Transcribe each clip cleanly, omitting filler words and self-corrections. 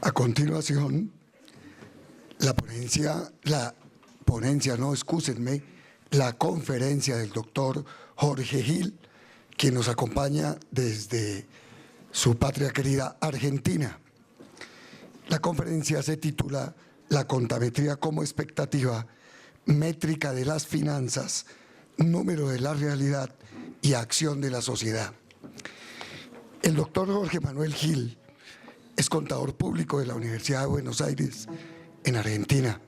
A continuación, la conferencia del doctor Jorge Gil, quien nos acompaña desde su patria querida Argentina. La conferencia se titula La contametría como expectativa, métrica de las finanzas, número de la realidad y acción de la sociedad. El doctor Jorge Manuel Gil es contador público de la Universidad de Buenos Aires, en Argentina.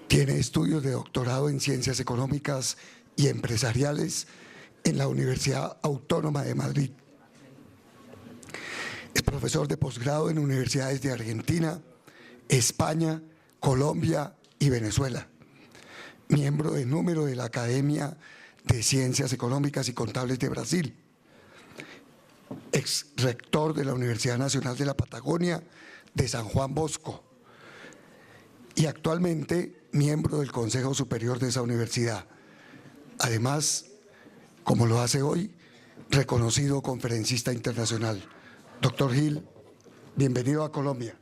Tiene estudios de doctorado en Ciencias Económicas y Empresariales en la Universidad Autónoma de Madrid. Es profesor de posgrado en universidades de Argentina, España, Colombia y Venezuela. Miembro de número de la Academia de Ciencias Económicas y Contables de Brasil. Ex rector de la Universidad Nacional de la Patagonia de San Juan Bosco. Y actualmente miembro del Consejo Superior de esa universidad. Además, como lo hace hoy, reconocido conferencista internacional. Doctor Gil, bienvenido a Colombia.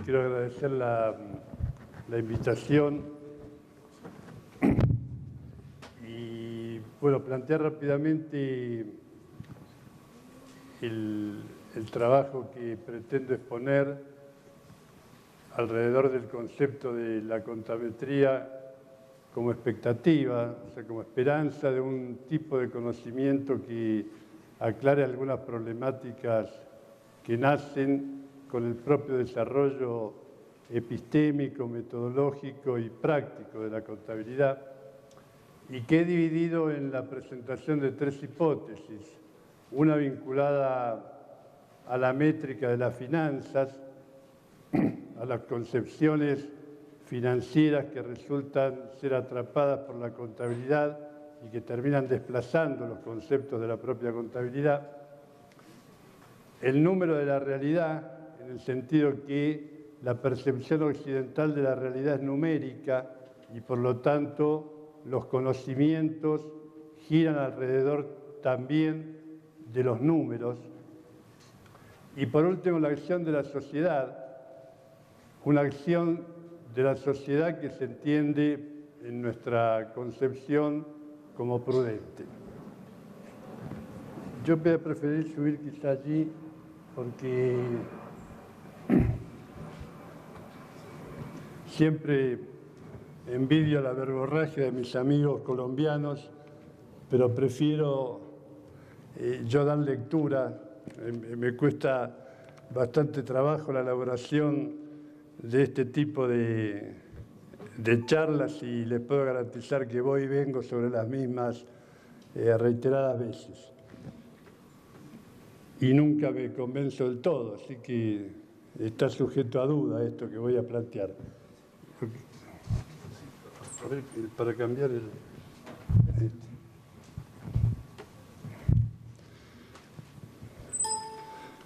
Quiero agradecer la invitación y bueno, plantear rápidamente el trabajo que pretendo exponer alrededor del concepto de la contametría como expectativa, o sea, como esperanza de un tipo de conocimiento que aclare algunas problemáticas que nacen con el propio desarrollo epistémico, metodológico y práctico de la contabilidad, y que he dividido en la presentación de tres hipótesis, una vinculada a la métrica de las finanzas, a las concepciones financieras que resultan ser atrapadas por la contabilidad y que terminan desplazando los conceptos de la propia contabilidad. El número de la realidad, en el sentido que la percepción occidental de la realidad es numérica y por lo tanto los conocimientos giran alrededor también de los números. Y por último, la acción de la sociedad, una acción de la sociedad que se entiende en nuestra concepción como prudente. Yo voy a preferir subir quizá allí porque siempre envidio la verborragia de mis amigos colombianos, pero prefiero yo dar lectura. Me cuesta bastante trabajo la elaboración de este tipo de charlas y les puedo garantizar que voy y vengo sobre las mismas reiteradas veces. Y nunca me convenzo del todo, así que está sujeto a duda esto que voy a plantear. A ver, para cambiar el...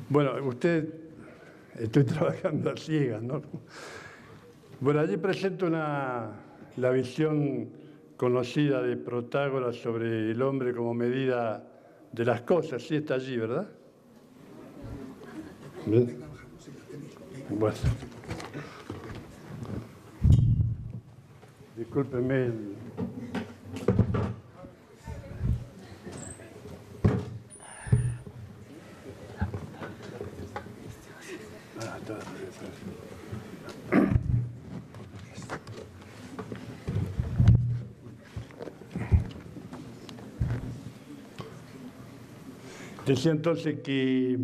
Bueno, estoy trabajando a ciegas, ¿no? Bueno, allí presento la visión conocida de Protágoras sobre el hombre como medida de las cosas. Sí está allí, ¿verdad? ¿Bien? Bueno. Discúlpenme el... Decía entonces que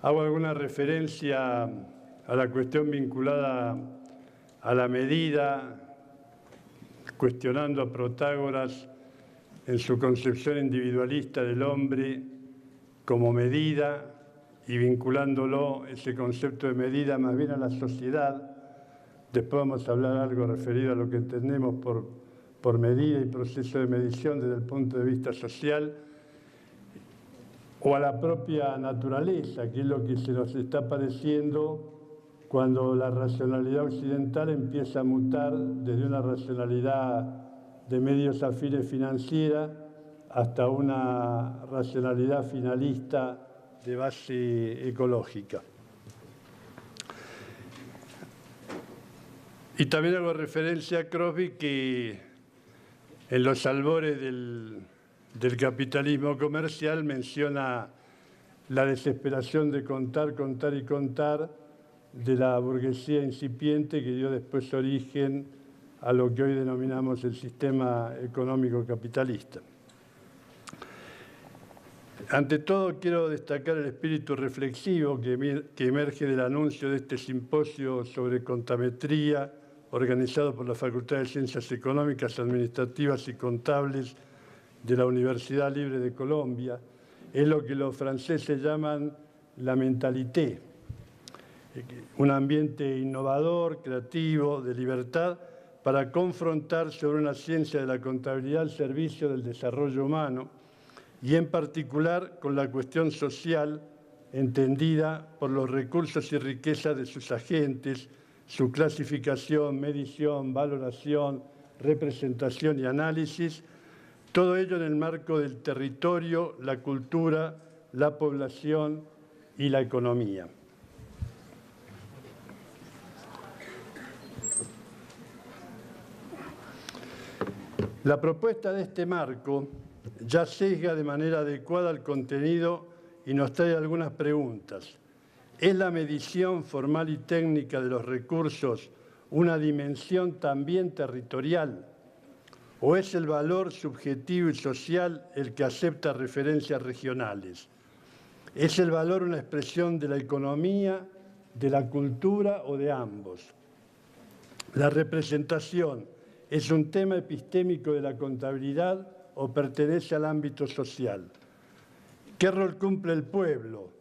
hago alguna referencia a la cuestión vinculada a la medida, cuestionando a Protágoras en su concepción individualista del hombre como medida y vinculándolo, ese concepto de medida, más bien a la sociedad. Después vamos a hablar algo referido a lo que entendemos por medida y proceso de medición desde el punto de vista social, o a la propia naturaleza, que es lo que se nos está pareciendo cuando la racionalidad occidental empieza a mutar desde una racionalidad de medios afines financiera hasta una racionalidad finalista de base ecológica. Y también hago referencia a Crosby, que en los albores del capitalismo comercial menciona la desesperación de contar, contar y contar de la burguesía incipiente que dio después origen a lo que hoy denominamos el sistema económico capitalista. Ante todo, quiero destacar el espíritu reflexivo que emerge del anuncio de este simposio sobre contametría, organizado por la Facultad de Ciencias Económicas, Administrativas y Contables de la Universidad Libre de Colombia. Es lo que los franceses llaman la mentalité, un ambiente innovador, creativo, de libertad, para confrontar sobre una ciencia de la contabilidad al servicio del desarrollo humano y en particular con la cuestión social entendida por los recursos y riquezas de sus agentes, su clasificación, medición, valoración, representación y análisis, todo ello en el marco del territorio, la cultura, la población y la economía. La propuesta de este marco ya sesga de manera adecuada el contenido y nos trae algunas preguntas. ¿Es la medición formal y técnica de los recursos una dimensión también territorial? ¿O es el valor subjetivo y social el que acepta referencias regionales? ¿Es el valor una expresión de la economía, de la cultura o de ambos? ¿La representación es un tema epistémico de la contabilidad o pertenece al ámbito social? ¿Qué rol cumple el pueblo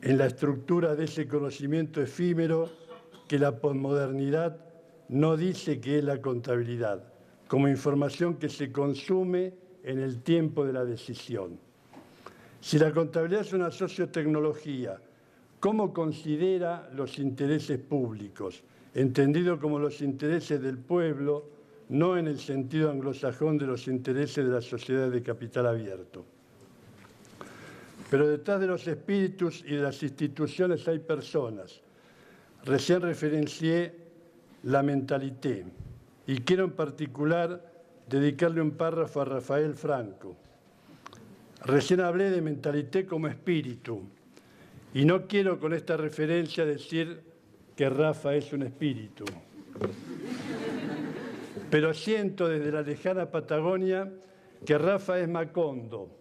en la estructura de ese conocimiento efímero que la posmodernidad no dice que es la contabilidad, como información que se consume en el tiempo de la decisión? Si la contabilidad es una sociotecnología, ¿cómo considera los intereses públicos, entendido como los intereses del pueblo, no en el sentido anglosajón de los intereses de las sociedades de capital abierto? Pero detrás de los espíritus y de las instituciones hay personas. Recién referencié la mentalité y quiero en particular dedicarle un párrafo a Rafael Franco. Recién hablé de mentalité como espíritu y no quiero con esta referencia decir que Rafa es un espíritu. Pero siento desde la lejana Patagonia que Rafa es Macondo,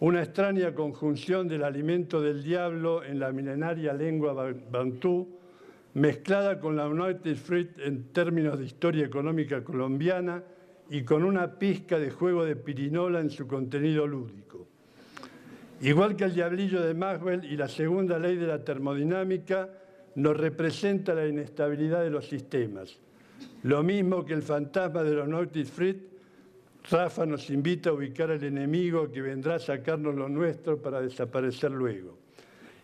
una extraña conjunción del alimento del diablo en la milenaria lengua bantú, mezclada con la United Fruit en términos de historia económica colombiana y con una pizca de juego de pirinola en su contenido lúdico. Igual que el diablillo de Maxwell y la segunda ley de la termodinámica, nos representa la inestabilidad de los sistemas. Lo mismo que el fantasma de los United Fruit, Rafa nos invita a ubicar al enemigo que vendrá a sacarnos lo nuestro para desaparecer luego.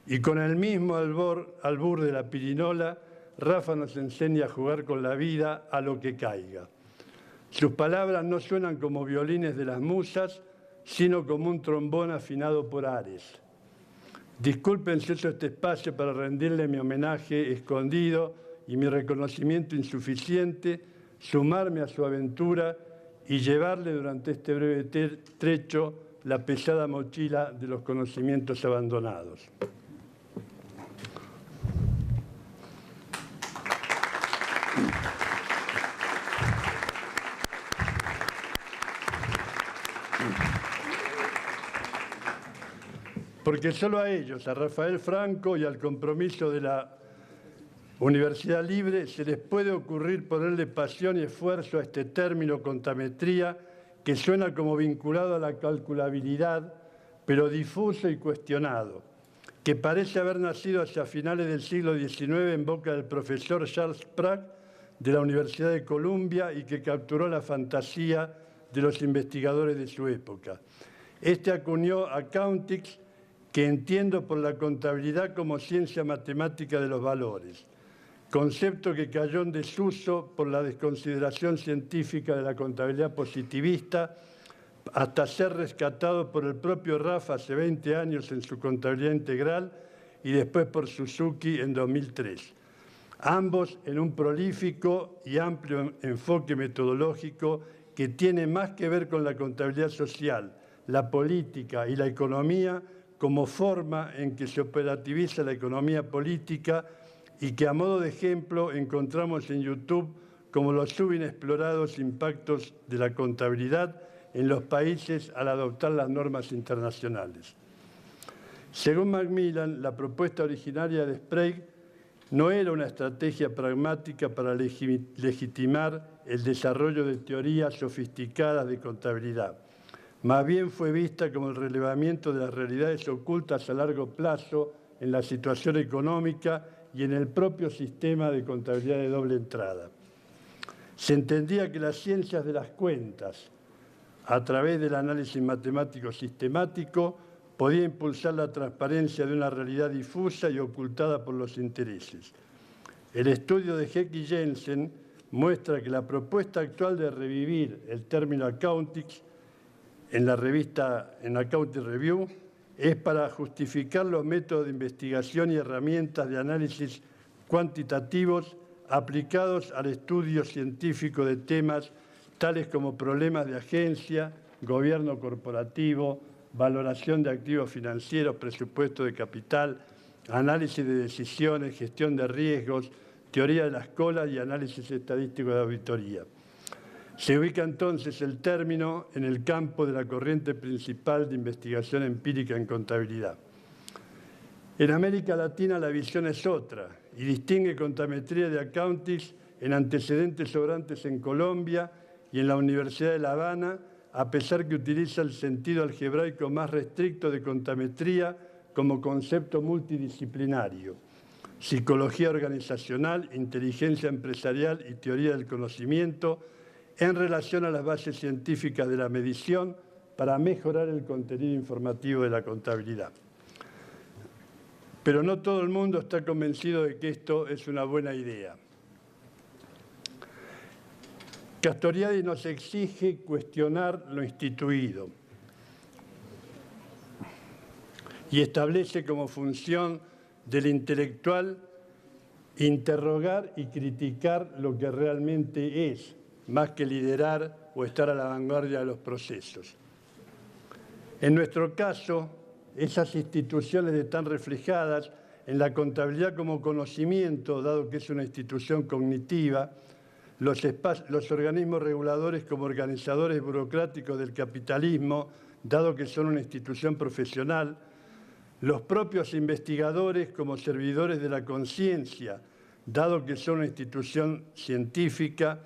Y con el mismo albur de la pirinola, Rafa nos enseña a jugar con la vida a lo que caiga. Sus palabras no suenan como violines de las musas, sino como un trombón afinado por Ares. Disculpen si uso este espacio para rendirle mi homenaje escondido y mi reconocimiento insuficiente, sumarme a su aventura y llevarle durante este breve trecho la pesada mochila de los conocimientos abandonados. Porque solo a ellos, a Rafael Franco y al compromiso de la Universidad Libre, se les puede ocurrir ponerle pasión y esfuerzo a este término contametría que suena como vinculado a la calculabilidad, pero difuso y cuestionado, que parece haber nacido hacia finales del siglo XIX en boca del profesor Charles Pratt de la Universidad de Columbia y que capturó la fantasía de los investigadores de su época. Este acuñó Accountics, que entiendo por la contabilidad como ciencia matemática de los valores, concepto que cayó en desuso por la desconsideración científica de la contabilidad positivista, hasta ser rescatado por el propio Rafa hace 20 años en su contabilidad integral y después por Suzuki en 2003. ambos en un prolífico y amplio enfoque metodológico que tiene más que ver con la contabilidad social, la política y la economía como forma en que se operativiza la economía política y que a modo de ejemplo encontramos en YouTube como los subinexplorados impactos de la contabilidad en los países al adoptar las normas internacionales. Según Macmillan, la propuesta originaria de Sprague no era una estrategia pragmática para legitimar el desarrollo de teorías sofisticadas de contabilidad. Más bien fue vista como el relevamiento de las realidades ocultas a largo plazo en la situación económica y en el propio sistema de contabilidad de doble entrada. Se entendía que las ciencias de las cuentas, a través del análisis matemático sistemático, podía impulsar la transparencia de una realidad difusa y ocultada por los intereses. El estudio de Heck y Jensen muestra que la propuesta actual de revivir el término accountics en la revista Accounting Review es para justificar los métodos de investigación y herramientas de análisis cuantitativos aplicados al estudio científico de temas tales como problemas de agencia, gobierno corporativo, valoración de activos financieros, presupuesto de capital, análisis de decisiones, gestión de riesgos, teoría de las colas y análisis estadístico de auditoría. Se ubica entonces el término en el campo de la corriente principal de investigación empírica en contabilidad. En América Latina la visión es otra y distingue contabilidad de accounting en antecedentes sobrantes en Colombia y en la Universidad de La Habana, a pesar que utiliza el sentido algebraico más restricto de contametría como concepto multidisciplinario, psicología organizacional, inteligencia empresarial y teoría del conocimiento en relación a las bases científicas de la medición para mejorar el contenido informativo de la contabilidad. Pero no todo el mundo está convencido de que esto es una buena idea. Castoriadis nos exige cuestionar lo instituido y establece como función del intelectual interrogar y criticar lo que realmente es, más que liderar o estar a la vanguardia de los procesos. En nuestro caso, esas instituciones están reflejadas en la contabilidad como conocimiento, dado que es una institución cognitiva, los organismos reguladores como organizadores burocráticos del capitalismo, dado que son una institución profesional, los propios investigadores como servidores de la conciencia, dado que son una institución científica,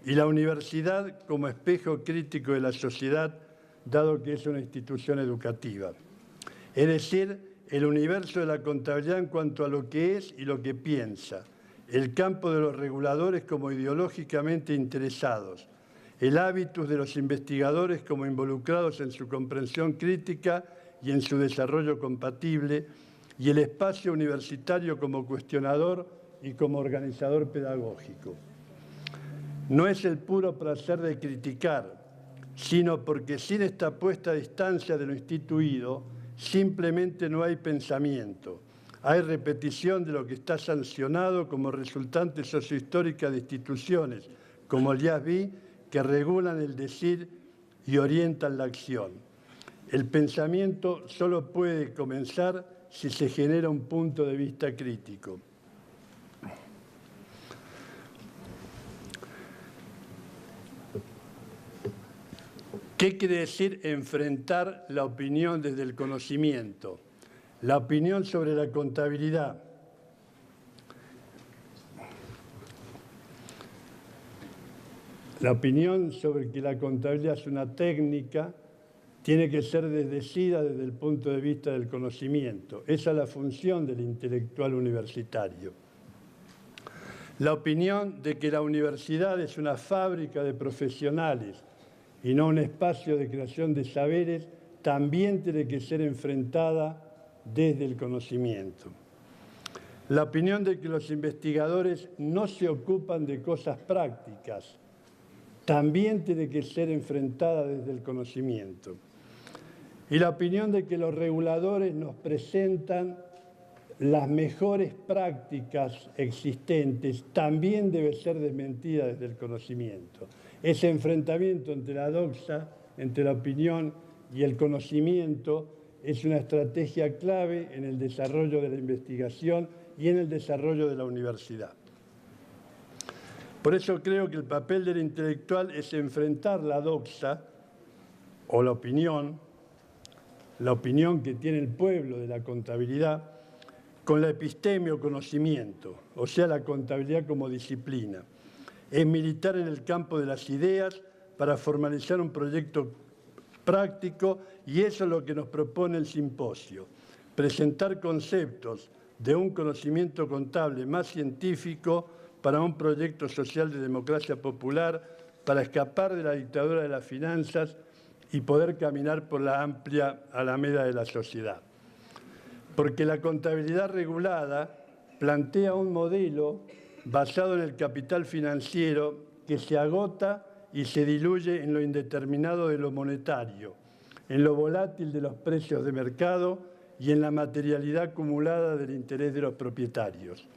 y la universidad como espejo crítico de la sociedad, dado que es una institución educativa. Es decir, el universo de la contabilidad en cuanto a lo que es y lo que piensa, el campo de los reguladores como ideológicamente interesados, el hábitus de los investigadores como involucrados en su comprensión crítica y en su desarrollo compatible, y el espacio universitario como cuestionador y como organizador pedagógico. No es el puro placer de criticar, sino porque sin esta puesta a distancia de lo instituido, simplemente no hay pensamiento. Hay repetición de lo que está sancionado como resultante sociohistórica de instituciones, como el IASB, que regulan el decir y orientan la acción. El pensamiento solo puede comenzar si se genera un punto de vista crítico. ¿Qué quiere decir enfrentar la opinión desde el conocimiento? La opinión sobre la contabilidad. La opinión sobre que la contabilidad es una técnica tiene que ser desdecida desde el punto de vista del conocimiento. Esa es la función del intelectual universitario. La opinión de que la universidad es una fábrica de profesionales y no un espacio de creación de saberes, también tiene que ser enfrentada desde el conocimiento. La opinión de que los investigadores no se ocupan de cosas prácticas, también tiene que ser enfrentada desde el conocimiento. Y la opinión de que los reguladores nos presentan las mejores prácticas existentes también debe ser desmentida desde el conocimiento. Ese enfrentamiento entre la doxa, entre la opinión y el conocimiento es una estrategia clave en el desarrollo de la investigación y en el desarrollo de la universidad. Por eso creo que el papel del intelectual es enfrentar la doxa o la opinión que tiene el pueblo de la contabilidad, con la epistemia o conocimiento, o sea, la contabilidad como disciplina. Es militar en el campo de las ideas para formalizar un proyecto práctico, y eso es lo que nos propone el simposio: presentar conceptos de un conocimiento contable más científico para un proyecto social de democracia popular, para escapar de la dictadura de las finanzas y poder caminar por la amplia alameda de la sociedad. Porque la contabilidad regulada plantea un modelo basado en el capital financiero que se agota y se diluye en lo indeterminado de lo monetario, en lo volátil de los precios de mercado y en la materialidad acumulada del interés de los propietarios.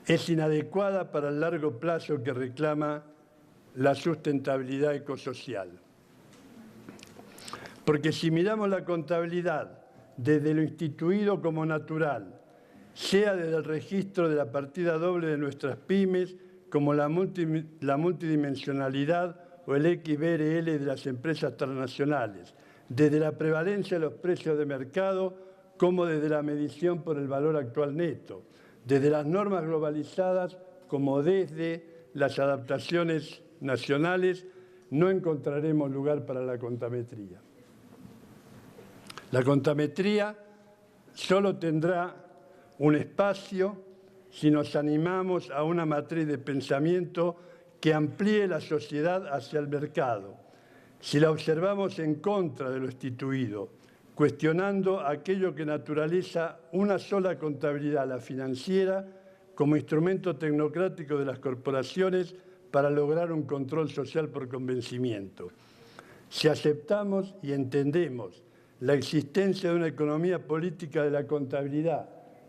Es inadecuada para el largo plazo que reclama la sustentabilidad ecosocial. Porque si miramos la contabilidad desde lo instituido como natural, sea desde el registro de la partida doble de nuestras pymes, como la multidimensionalidad o el XBRL de las empresas transnacionales, desde la prevalencia de los precios de mercado, como desde la medición por el valor actual neto, desde las normas globalizadas como desde las adaptaciones nacionales, no encontraremos lugar para la contametría. La contametría solo tendrá un espacio si nos animamos a una matriz de pensamiento que amplíe la sociedad hacia el mercado, si la observamos en contra de lo instituido, cuestionando aquello que naturaliza una sola contabilidad, la financiera, como instrumento tecnocrático de las corporaciones para lograr un control social por convencimiento. Si aceptamos y entendemos la existencia de una economía política de la contabilidad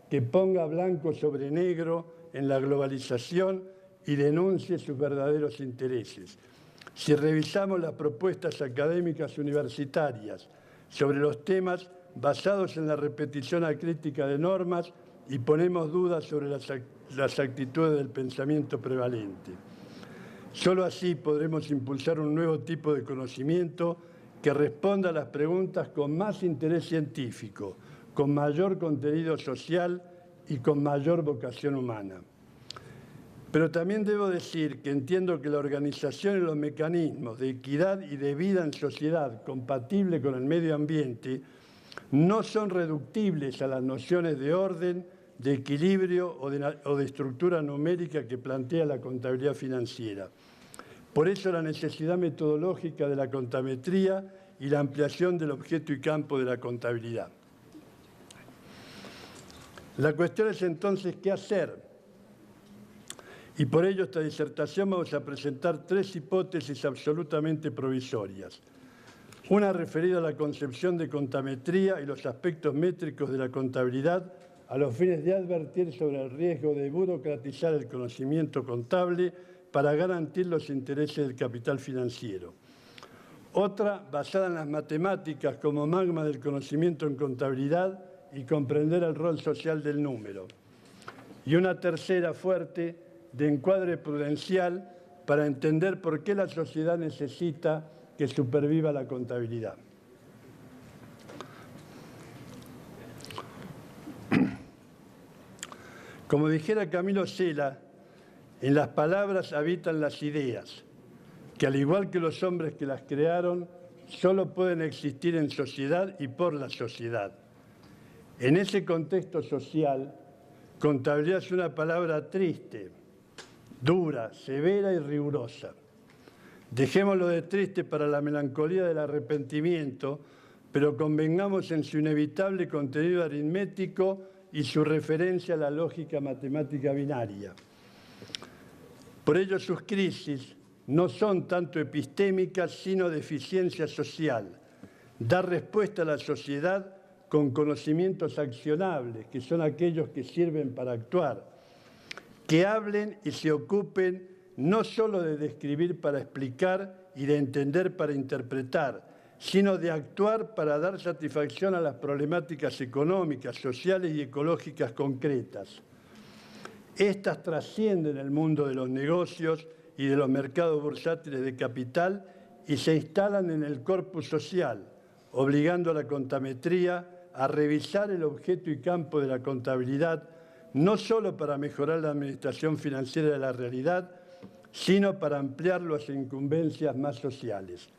que ponga blanco sobre negro en la globalización y denuncie sus verdaderos intereses. Si revisamos las propuestas académicas universitarias sobre los temas basados en la repetición acrítica de normas y ponemos dudas sobre las actitudes del pensamiento prevalente. Solo así podremos impulsar un nuevo tipo de conocimiento que responda a las preguntas con más interés científico, con mayor contenido social y con mayor vocación humana. Pero también debo decir que entiendo que la organización y los mecanismos de equidad y de vida en sociedad compatible con el medio ambiente no son reductibles a las nociones de orden, de equilibrio o de estructura numérica que plantea la contabilidad financiera. Por eso la necesidad metodológica de la contametría y la ampliación del objeto y campo de la contabilidad. La cuestión es entonces qué hacer. Y por ello esta disertación vamos a presentar 3 hipótesis absolutamente provisorias. Una referida a la concepción de contametría y los aspectos métricos de la contabilidad a los fines de advertir sobre el riesgo de burocratizar el conocimiento contable para garantir los intereses del capital financiero. Otra basada en las matemáticas como magma del conocimiento en contabilidad y comprender el rol social del número. Y una tercera fuerte de encuadre prudencial para entender por qué la sociedad necesita que superviva la contabilidad. Como dijera Camilo Cela, en las palabras habitan las ideas, que al igual que los hombres que las crearon, solo pueden existir en sociedad y por la sociedad. En ese contexto social, contabilidad es una palabra triste, dura, severa y rigurosa. Dejémoslo de triste para la melancolía del arrepentimiento, pero convengamos en su inevitable contenido aritmético y su referencia a la lógica matemática binaria. Por ello sus crisis no son tanto epistémicas, sino de eficiencia social, dar respuesta a la sociedad con conocimientos accionables, que son aquellos que sirven para actuar, que hablen y se ocupen no solo de describir para explicar y de entender para interpretar, sino de actuar para dar satisfacción a las problemáticas económicas, sociales y ecológicas concretas. Estas trascienden el mundo de los negocios y de los mercados bursátiles de capital y se instalan en el corpus social, obligando a la contametría a revisar el objeto y campo de la contabilidad, no solo para mejorar la administración financiera de la realidad, sino para ampliarlo hacia incumbencias más sociales.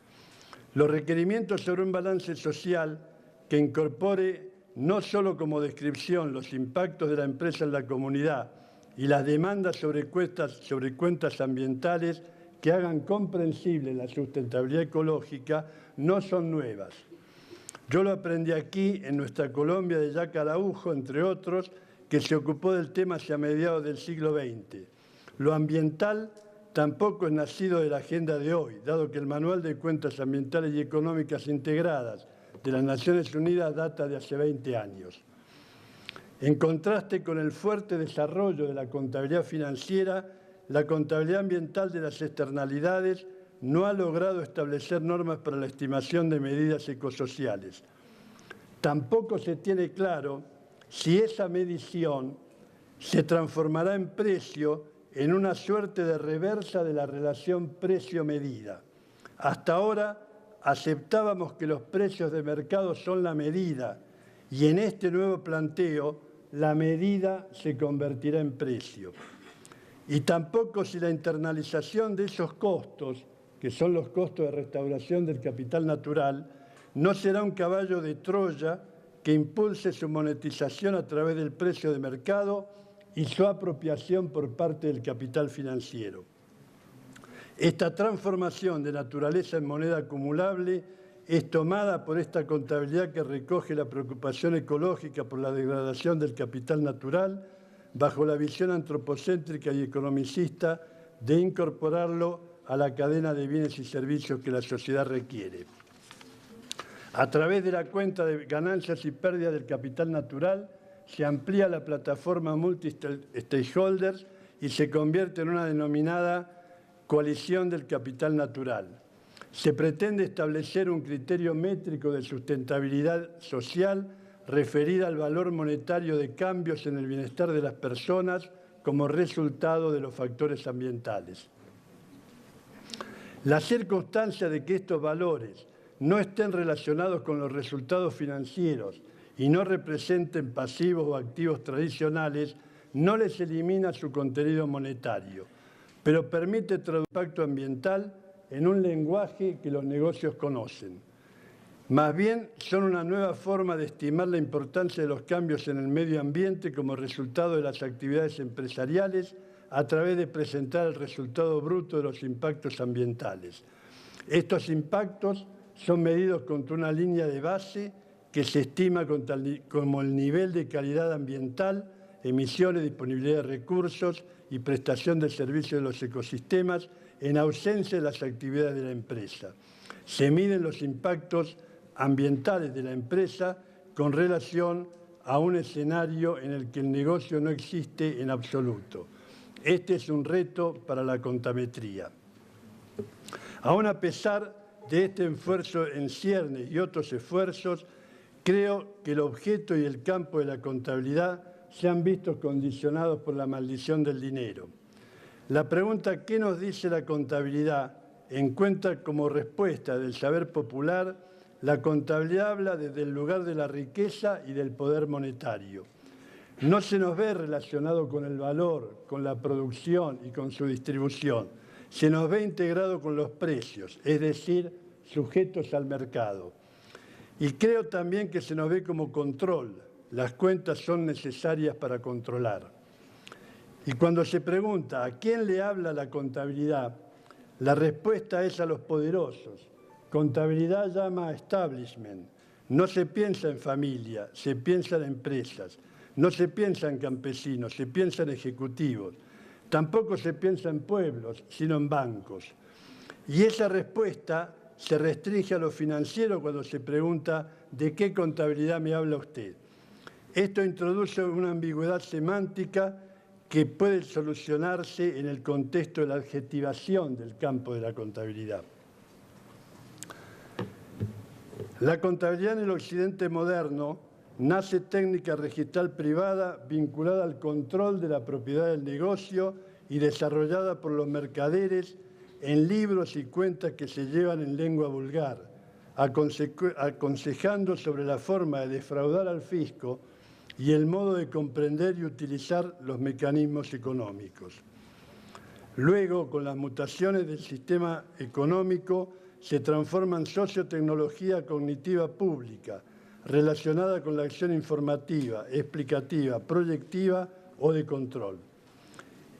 Los requerimientos sobre un balance social que incorpore no solo como descripción los impactos de la empresa en la comunidad y las demandas sobre cuentas ambientales que hagan comprensible la sustentabilidad ecológica no son nuevas. Yo lo aprendí aquí, en nuestra Colombia de Jack Araujo, entre otros, que se ocupó del tema hacia mediados del siglo XX. Lo ambiental tampoco es nacido de la agenda de hoy, dado que el Manual de Cuentas Ambientales y Económicas Integradas de las Naciones Unidas data de hace 20 años. En contraste con el fuerte desarrollo de la contabilidad financiera, la contabilidad ambiental de las externalidades no ha logrado establecer normas para la estimación de medidas ecosociales. Tampoco se tiene claro si esa medición se transformará en precio en una suerte de reversa de la relación precio-medida. Hasta ahora aceptábamos que los precios de mercado son la medida y en este nuevo planteo la medida se convertirá en precio. Y tampoco si la internalización de esos costos, que son los costos de restauración del capital natural, no será un caballo de Troya que impulse su monetización a través del precio de mercado y su apropiación por parte del capital financiero. Esta transformación de naturaleza en moneda acumulable es tomada por esta contabilidad que recoge la preocupación ecológica por la degradación del capital natural bajo la visión antropocéntrica y economicista de incorporarlo a la cadena de bienes y servicios que la sociedad requiere. A través de la cuenta de ganancias y pérdidas del capital natural, se amplía la plataforma multi-stakeholders y se convierte en una denominada coalición del capital natural. Se pretende establecer un criterio métrico de sustentabilidad social referida al valor monetario de cambios en el bienestar de las personas como resultado de los factores ambientales. La circunstancia de que estos valores no estén relacionados con los resultados financieros y no representen pasivos o activos tradicionales, no les elimina su contenido monetario, pero permite traducir el impacto ambiental en un lenguaje que los negocios conocen. Más bien, son una nueva forma de estimar la importancia de los cambios en el medio ambiente como resultado de las actividades empresariales a través de presentar el resultado bruto de los impactos ambientales. Estos impactos son medidos contra una línea de base que se estima como el nivel de calidad ambiental, emisiones, disponibilidad de recursos y prestación de servicios de los ecosistemas en ausencia de las actividades de la empresa. Se miden los impactos ambientales de la empresa con relación a un escenario en el que el negocio no existe en absoluto. Este es un reto para la contametría. Aún a pesar de este esfuerzo en ciernes y otros esfuerzos, creo que el objeto y el campo de la contabilidad se han visto condicionados por la maldición del dinero. La pregunta ¿qué nos dice la contabilidad? Encuentra como respuesta del saber popular, la contabilidad habla desde el lugar de la riqueza y del poder monetario. No se nos ve relacionado con el valor, con la producción y con su distribución. Se nos ve integrado con los precios, es decir, sujetos al mercado. Y creo también que se nos ve como control. Las cuentas son necesarias para controlar. Y cuando se pregunta ¿a quién le habla la contabilidad?, la respuesta es a los poderosos. Contabilidad llama a establishment. No se piensa en familia, se piensa en empresas. No se piensa en campesinos, se piensa en ejecutivos. Tampoco se piensa en pueblos, sino en bancos. Y esa respuesta se restringe a lo financiero cuando se pregunta ¿de qué contabilidad me habla usted? Esto introduce una ambigüedad semántica que puede solucionarse en el contexto de la adjetivación del campo de la contabilidad. La contabilidad en el occidente moderno nace técnica registral privada vinculada al control de la propiedad del negocio y desarrollada por los mercaderes en libros y cuentas que se llevan en lengua vulgar, aconsejando sobre la forma de defraudar al fisco y el modo de comprender y utilizar los mecanismos económicos. Luego, con las mutaciones del sistema económico, se transforma en sociotecnología cognitiva pública, relacionada con la acción informativa, explicativa, proyectiva o de control.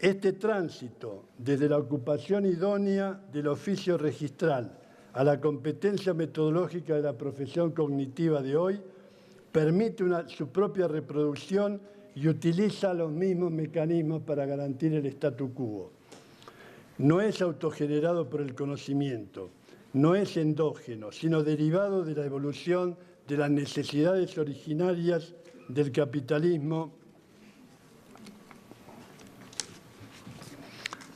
Este tránsito, desde la ocupación idónea del oficio registral a la competencia metodológica de la profesión cognitiva de hoy, permite su propia reproducción y utiliza los mismos mecanismos para garantir el statu quo. No es autogenerado por el conocimiento, no es endógeno, sino derivado de la evolución de las necesidades originarias del capitalismo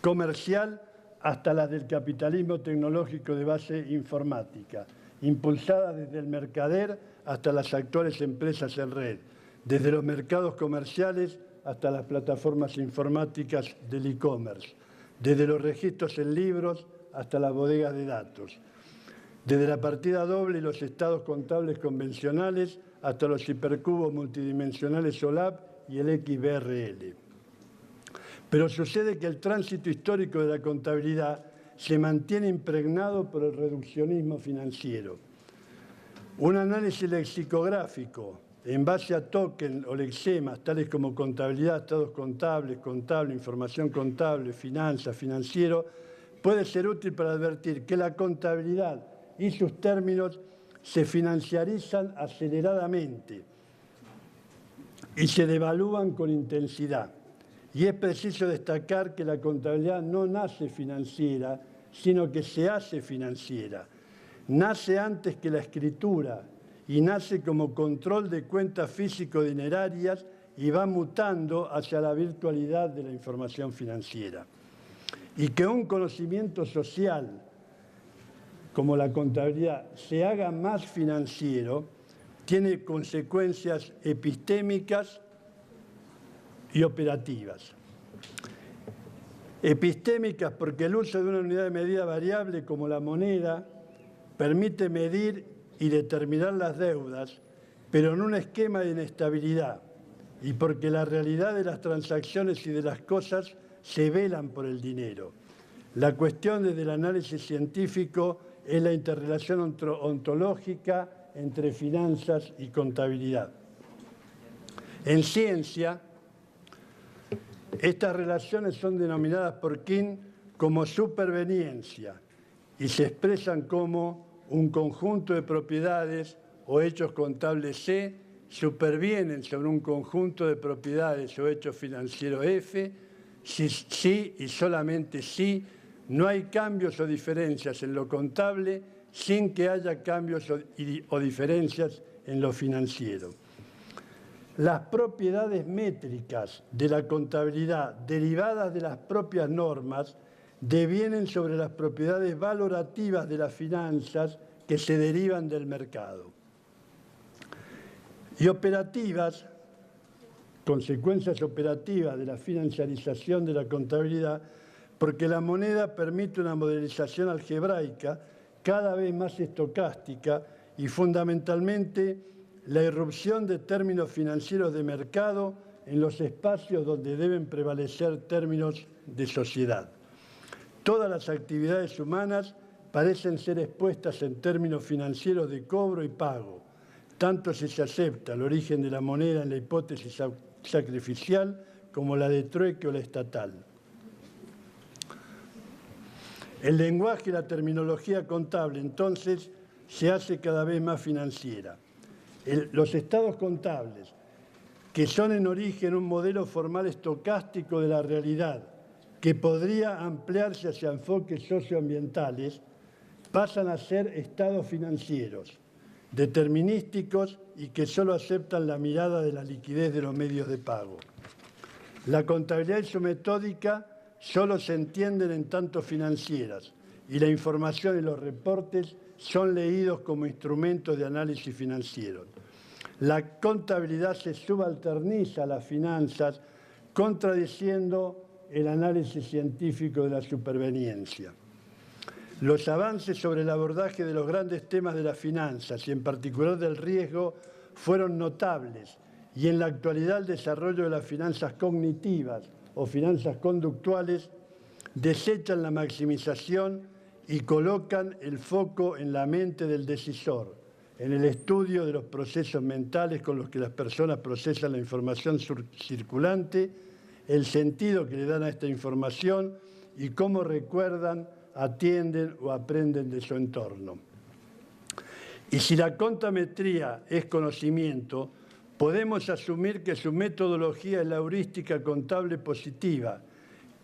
comercial hasta las del capitalismo tecnológico de base informática, impulsada desde el mercader hasta las actuales empresas en red, desde los mercados comerciales hasta las plataformas informáticas del e-commerce, desde los registros en libros hasta las bodegas de datos, desde la partida doble y los estados contables convencionales hasta los hipercubos multidimensionales OLAP y el XBRL. Pero sucede que el tránsito histórico de la contabilidad se mantiene impregnado por el reduccionismo financiero. Un análisis lexicográfico en base a tokens o lexemas tales como contabilidad, estados contables, contable, información contable, finanzas, financiero, puede ser útil para advertir que la contabilidad y sus términos se financiarizan aceleradamente y se devalúan con intensidad. Y es preciso destacar que la contabilidad no nace financiera, sino que se hace financiera. Nace antes que la escritura y nace como control de cuentas físico-dinerarias y va mutando hacia la virtualidad de la información financiera. Y que un conocimiento social como la contabilidad se haga más financiero tiene consecuencias epistémicas y operativas. Epistémicas porque el uso de una unidad de medida variable como la moneda permite medir y determinar las deudas, pero en un esquema de inestabilidad, y porque la realidad de las transacciones y de las cosas se velan por el dinero. La cuestión desde el análisis científico es la interrelación ontológica entre finanzas y contabilidad. En ciencia, estas relaciones son denominadas por King como superveniencia y se expresan como un conjunto de propiedades o hechos contables C supervienen sobre un conjunto de propiedades o hechos financieros F si y solamente si no hay cambios o diferencias en lo contable sin que haya cambios o diferencias en lo financiero. Las propiedades métricas de la contabilidad derivadas de las propias normas devienen sobre las propiedades valorativas de las finanzas que se derivan del mercado. Y operativas, consecuencias operativas de la financiarización de la contabilidad, porque la moneda permite una modelización algebraica cada vez más estocástica y fundamentalmente la irrupción de términos financieros de mercado en los espacios donde deben prevalecer términos de sociedad. Todas las actividades humanas parecen ser expuestas en términos financieros de cobro y pago, tanto si se acepta el origen de la moneda en la hipótesis sacrificial como la de trueque o la estatal. El lenguaje y la terminología contable, entonces, se hace cada vez más financiera. Los estados contables, que son en origen un modelo formal estocástico de la realidad, que podría ampliarse hacia enfoques socioambientales, pasan a ser estados financieros, determinísticos y que solo aceptan la mirada de la liquidez de los medios de pago. La contabilidad y su metódica solo se entienden en tanto financieras y la información y los reportes son leídos como instrumentos de análisis financiero. La contabilidad se subalterniza a las finanzas, contradiciendo el análisis científico de la superveniencia. Los avances sobre el abordaje de los grandes temas de las finanzas y en particular del riesgo fueron notables y en la actualidad el desarrollo de las finanzas cognitivas o finanzas conductuales desechan la maximización y colocan el foco en la mente del decisor, en el estudio de los procesos mentales con los que las personas procesan la información circulante, el sentido que le dan a esta información y cómo recuerdan, atienden o aprenden de su entorno. Y si la contametría es conocimiento, podemos asumir que su metodología es la heurística contable positiva,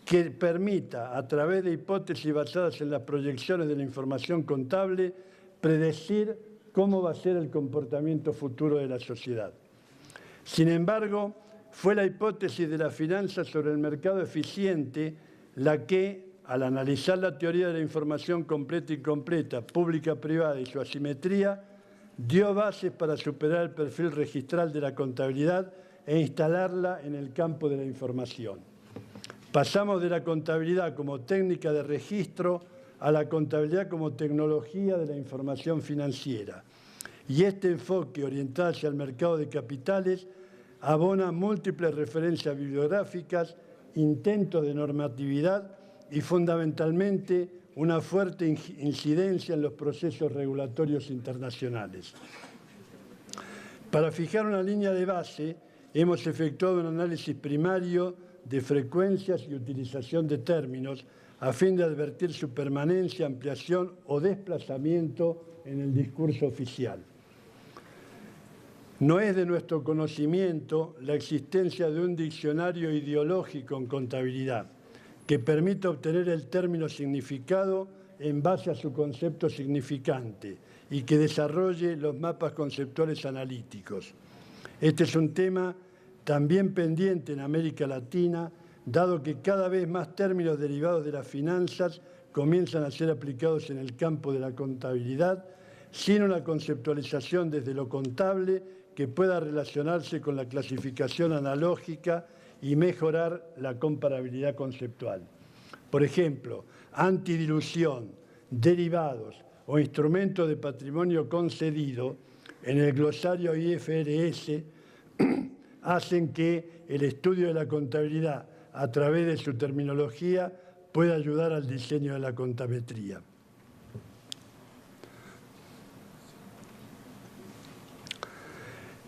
que permita, a través de hipótesis basadas en las proyecciones de la información contable, predecir cómo va a ser el comportamiento futuro de la sociedad. Sin embargo, fue la hipótesis de las finanzas sobre el mercado eficiente la que, al analizar la teoría de la información completa e incompleta, pública, privada y su asimetría, dio bases para superar el perfil registral de la contabilidad e instalarla en el campo de la información. Pasamos de la contabilidad como técnica de registro a la contabilidad como tecnología de la información financiera. Y este enfoque orientado hacia el mercado de capitales abona múltiples referencias bibliográficas, intentos de normatividad y fundamentalmente una fuerte incidencia en los procesos regulatorios internacionales. Para fijar una línea de base, hemos efectuado un análisis primario de frecuencias y utilización de términos a fin de advertir su permanencia, ampliación o desplazamiento en el discurso oficial. No es de nuestro conocimiento la existencia de un diccionario ideológico en contabilidad que permita obtener el término significado en base a su concepto significante y que desarrolle los mapas conceptuales analíticos. Este es un tema también pendiente en América Latina, dado que cada vez más términos derivados de las finanzas comienzan a ser aplicados en el campo de la contabilidad, sin una conceptualización desde lo contable que pueda relacionarse con la clasificación analógica y mejorar la comparabilidad conceptual. Por ejemplo, antidilución, derivados o instrumentos de patrimonio concedido en el glosario IFRS hacen que el estudio de la contabilidad a través de su terminología pueda ayudar al diseño de la contametría.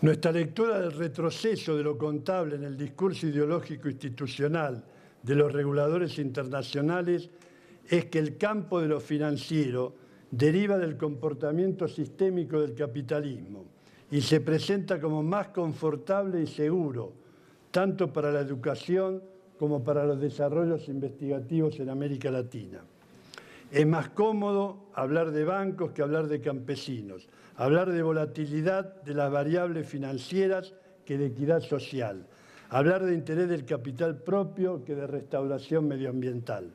Nuestra lectura del retroceso de lo contable en el discurso ideológico institucional de los reguladores internacionales es que el campo de lo financiero deriva del comportamiento sistémico del capitalismo y se presenta como más confortable y seguro, tanto para la educación como para los desarrollos investigativos en América Latina. Es más cómodo hablar de bancos que hablar de campesinos, hablar de volatilidad de las variables financieras que de equidad social, hablar de interés del capital propio que de restauración medioambiental.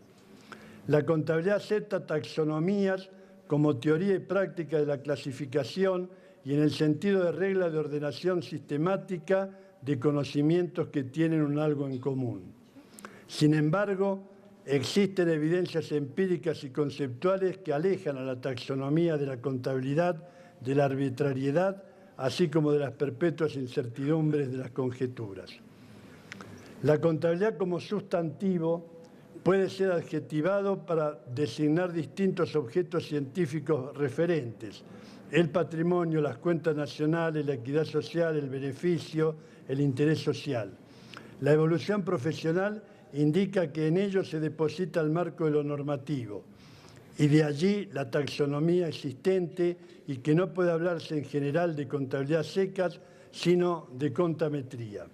La contabilidad acepta taxonomías como teoría y práctica de la clasificación y en el sentido de regla de ordenación sistemática de conocimientos que tienen un algo en común. Sin embargo, existen evidencias empíricas y conceptuales que alejan a la taxonomía de la contabilidad de la arbitrariedad, así como de las perpetuas incertidumbres de las conjeturas. La contabilidad como sustantivo puede ser adjetivado para designar distintos objetos científicos referentes: el patrimonio, las cuentas nacionales, la equidad social, el beneficio, el interés social. La evolución profesional indica que en ello se deposita el marco de lo normativo y de allí la taxonomía existente y que no puede hablarse en general de contabilidad secas, sino de contametría.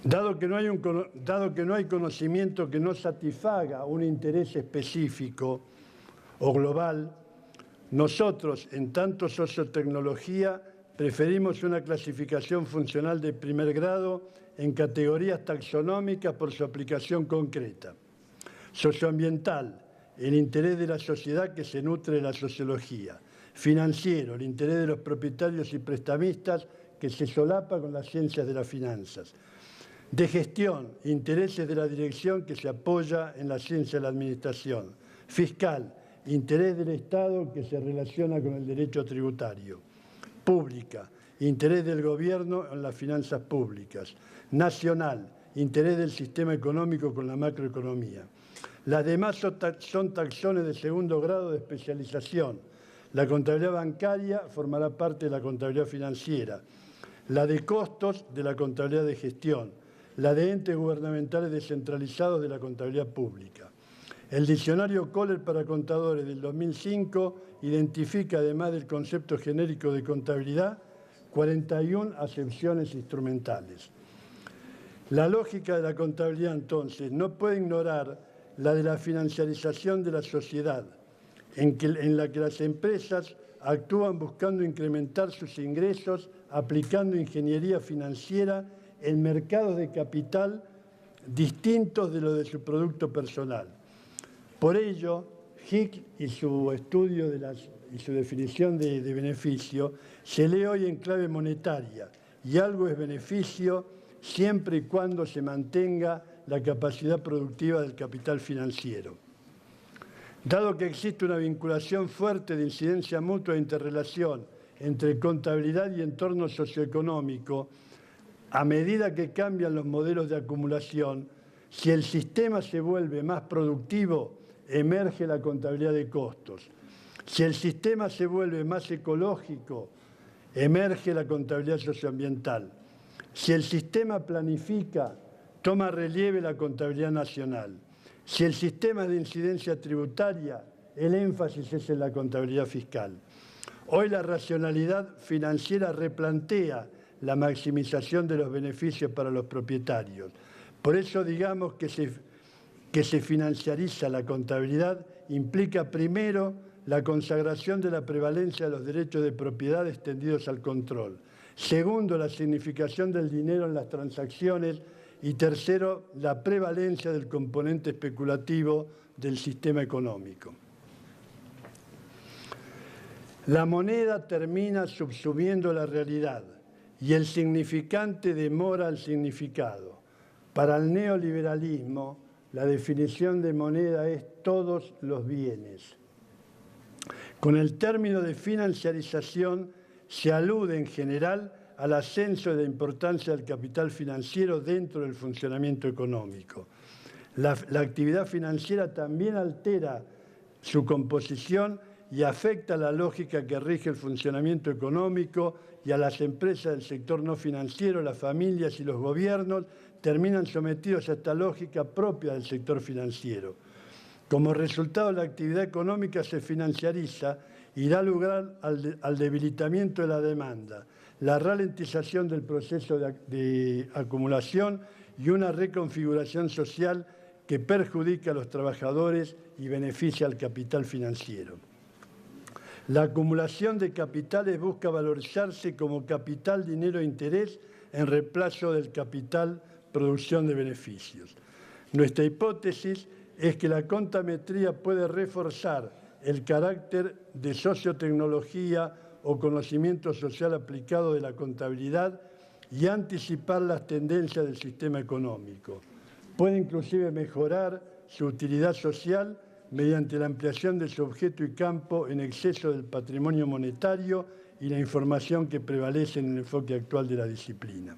Dado que no hay conocimiento que no satisfaga un interés específico o global, nosotros, en tanto sociotecnología, preferimos una clasificación funcional de primer grado en categorías taxonómicas por su aplicación concreta. Socioambiental, el interés de la sociedad que se nutre de la sociología. Financiero, el interés de los propietarios y prestamistas que se solapa con las ciencias de las finanzas. De gestión, intereses de la dirección que se apoya en la ciencia de la administración. Fiscal, interés del Estado que se relaciona con el derecho tributario. Pública, interés del gobierno en las finanzas públicas. Nacional, interés del sistema económico con la macroeconomía. Las demás son taxones de segundo grado de especialización. La contabilidad bancaria formará parte de la contabilidad financiera. La de costos de la contabilidad de gestión. La de entes gubernamentales descentralizados de la contabilidad pública. El diccionario Kohler para contadores del 2005 identifica, además del concepto genérico de contabilidad, 41 acepciones instrumentales. La lógica de la contabilidad, entonces, no puede ignorar la de la financiarización de la sociedad, en la que las empresas actúan buscando incrementar sus ingresos aplicando ingeniería financiera en mercados de capital distintos de los de su producto personal. Por ello, Hick y su estudio y su definición de beneficio se lee hoy en clave monetaria, y algo es beneficio siempre y cuando se mantenga la capacidad productiva del capital financiero. Dado que existe una vinculación fuerte de incidencia mutua e interrelación entre contabilidad y entorno socioeconómico, a medida que cambian los modelos de acumulación, si el sistema se vuelve más productivo, emerge la contabilidad de costos. Si el sistema se vuelve más ecológico, emerge la contabilidad socioambiental. Si el sistema planifica, toma relieve la contabilidad nacional. Si el sistema es de incidencia tributaria, el énfasis es en la contabilidad fiscal. Hoy la racionalidad financiera replantea la maximización de los beneficios para los propietarios. Por eso digamos que se financiariza la contabilidad implica primero la consagración de la prevalencia de los derechos de propiedad extendidos al control. Segundo, la significación del dinero en las transacciones. Y tercero, la prevalencia del componente especulativo del sistema económico. La moneda termina subsumiendo la realidad y el significante demora al significado. Para el neoliberalismo, la definición de moneda es todos los bienes. Con el término de financiarización se alude en general al ascenso de la importancia del capital financiero dentro del funcionamiento económico. La actividad financiera también altera su composición y afecta la lógica que rige el funcionamiento económico, y a las empresas del sector no financiero, las familias y los gobiernos terminan sometidos a esta lógica propia del sector financiero. Como resultado, la actividad económica se financiariza y da lugar al debilitamiento de la demanda, la ralentización del proceso de acumulación y una reconfiguración social que perjudica a los trabajadores y beneficia al capital financiero. La acumulación de capitales busca valorizarse como capital, dinero e interés en reemplazo del capital, producción de beneficios. Nuestra hipótesis es que la contametría puede reforzar el carácter de sociotecnología o conocimiento social aplicado de la contabilidad y anticipar las tendencias del sistema económico. Puede inclusive mejorar su utilidad social mediante la ampliación de su objeto y campo en exceso del patrimonio monetario y la información que prevalece en el enfoque actual de la disciplina.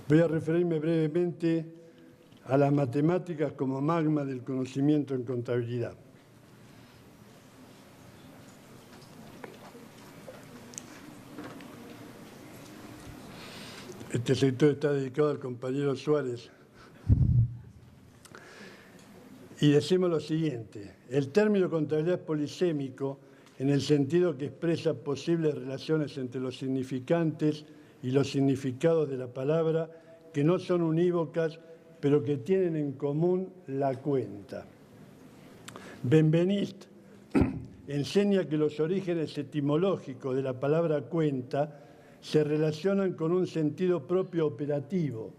Voy a referirme brevemente a las matemáticas como magma del conocimiento en contabilidad. Este sector está dedicado al compañero Suárez, Y decimos lo siguiente: el término contabilidad es polisémico en el sentido que expresa posibles relaciones entre los significantes y los significados de la palabra que no son unívocas, pero que tienen en común la cuenta. Benveniste enseña que los orígenes etimológicos de la palabra cuenta se relacionan con un sentido propio operativo,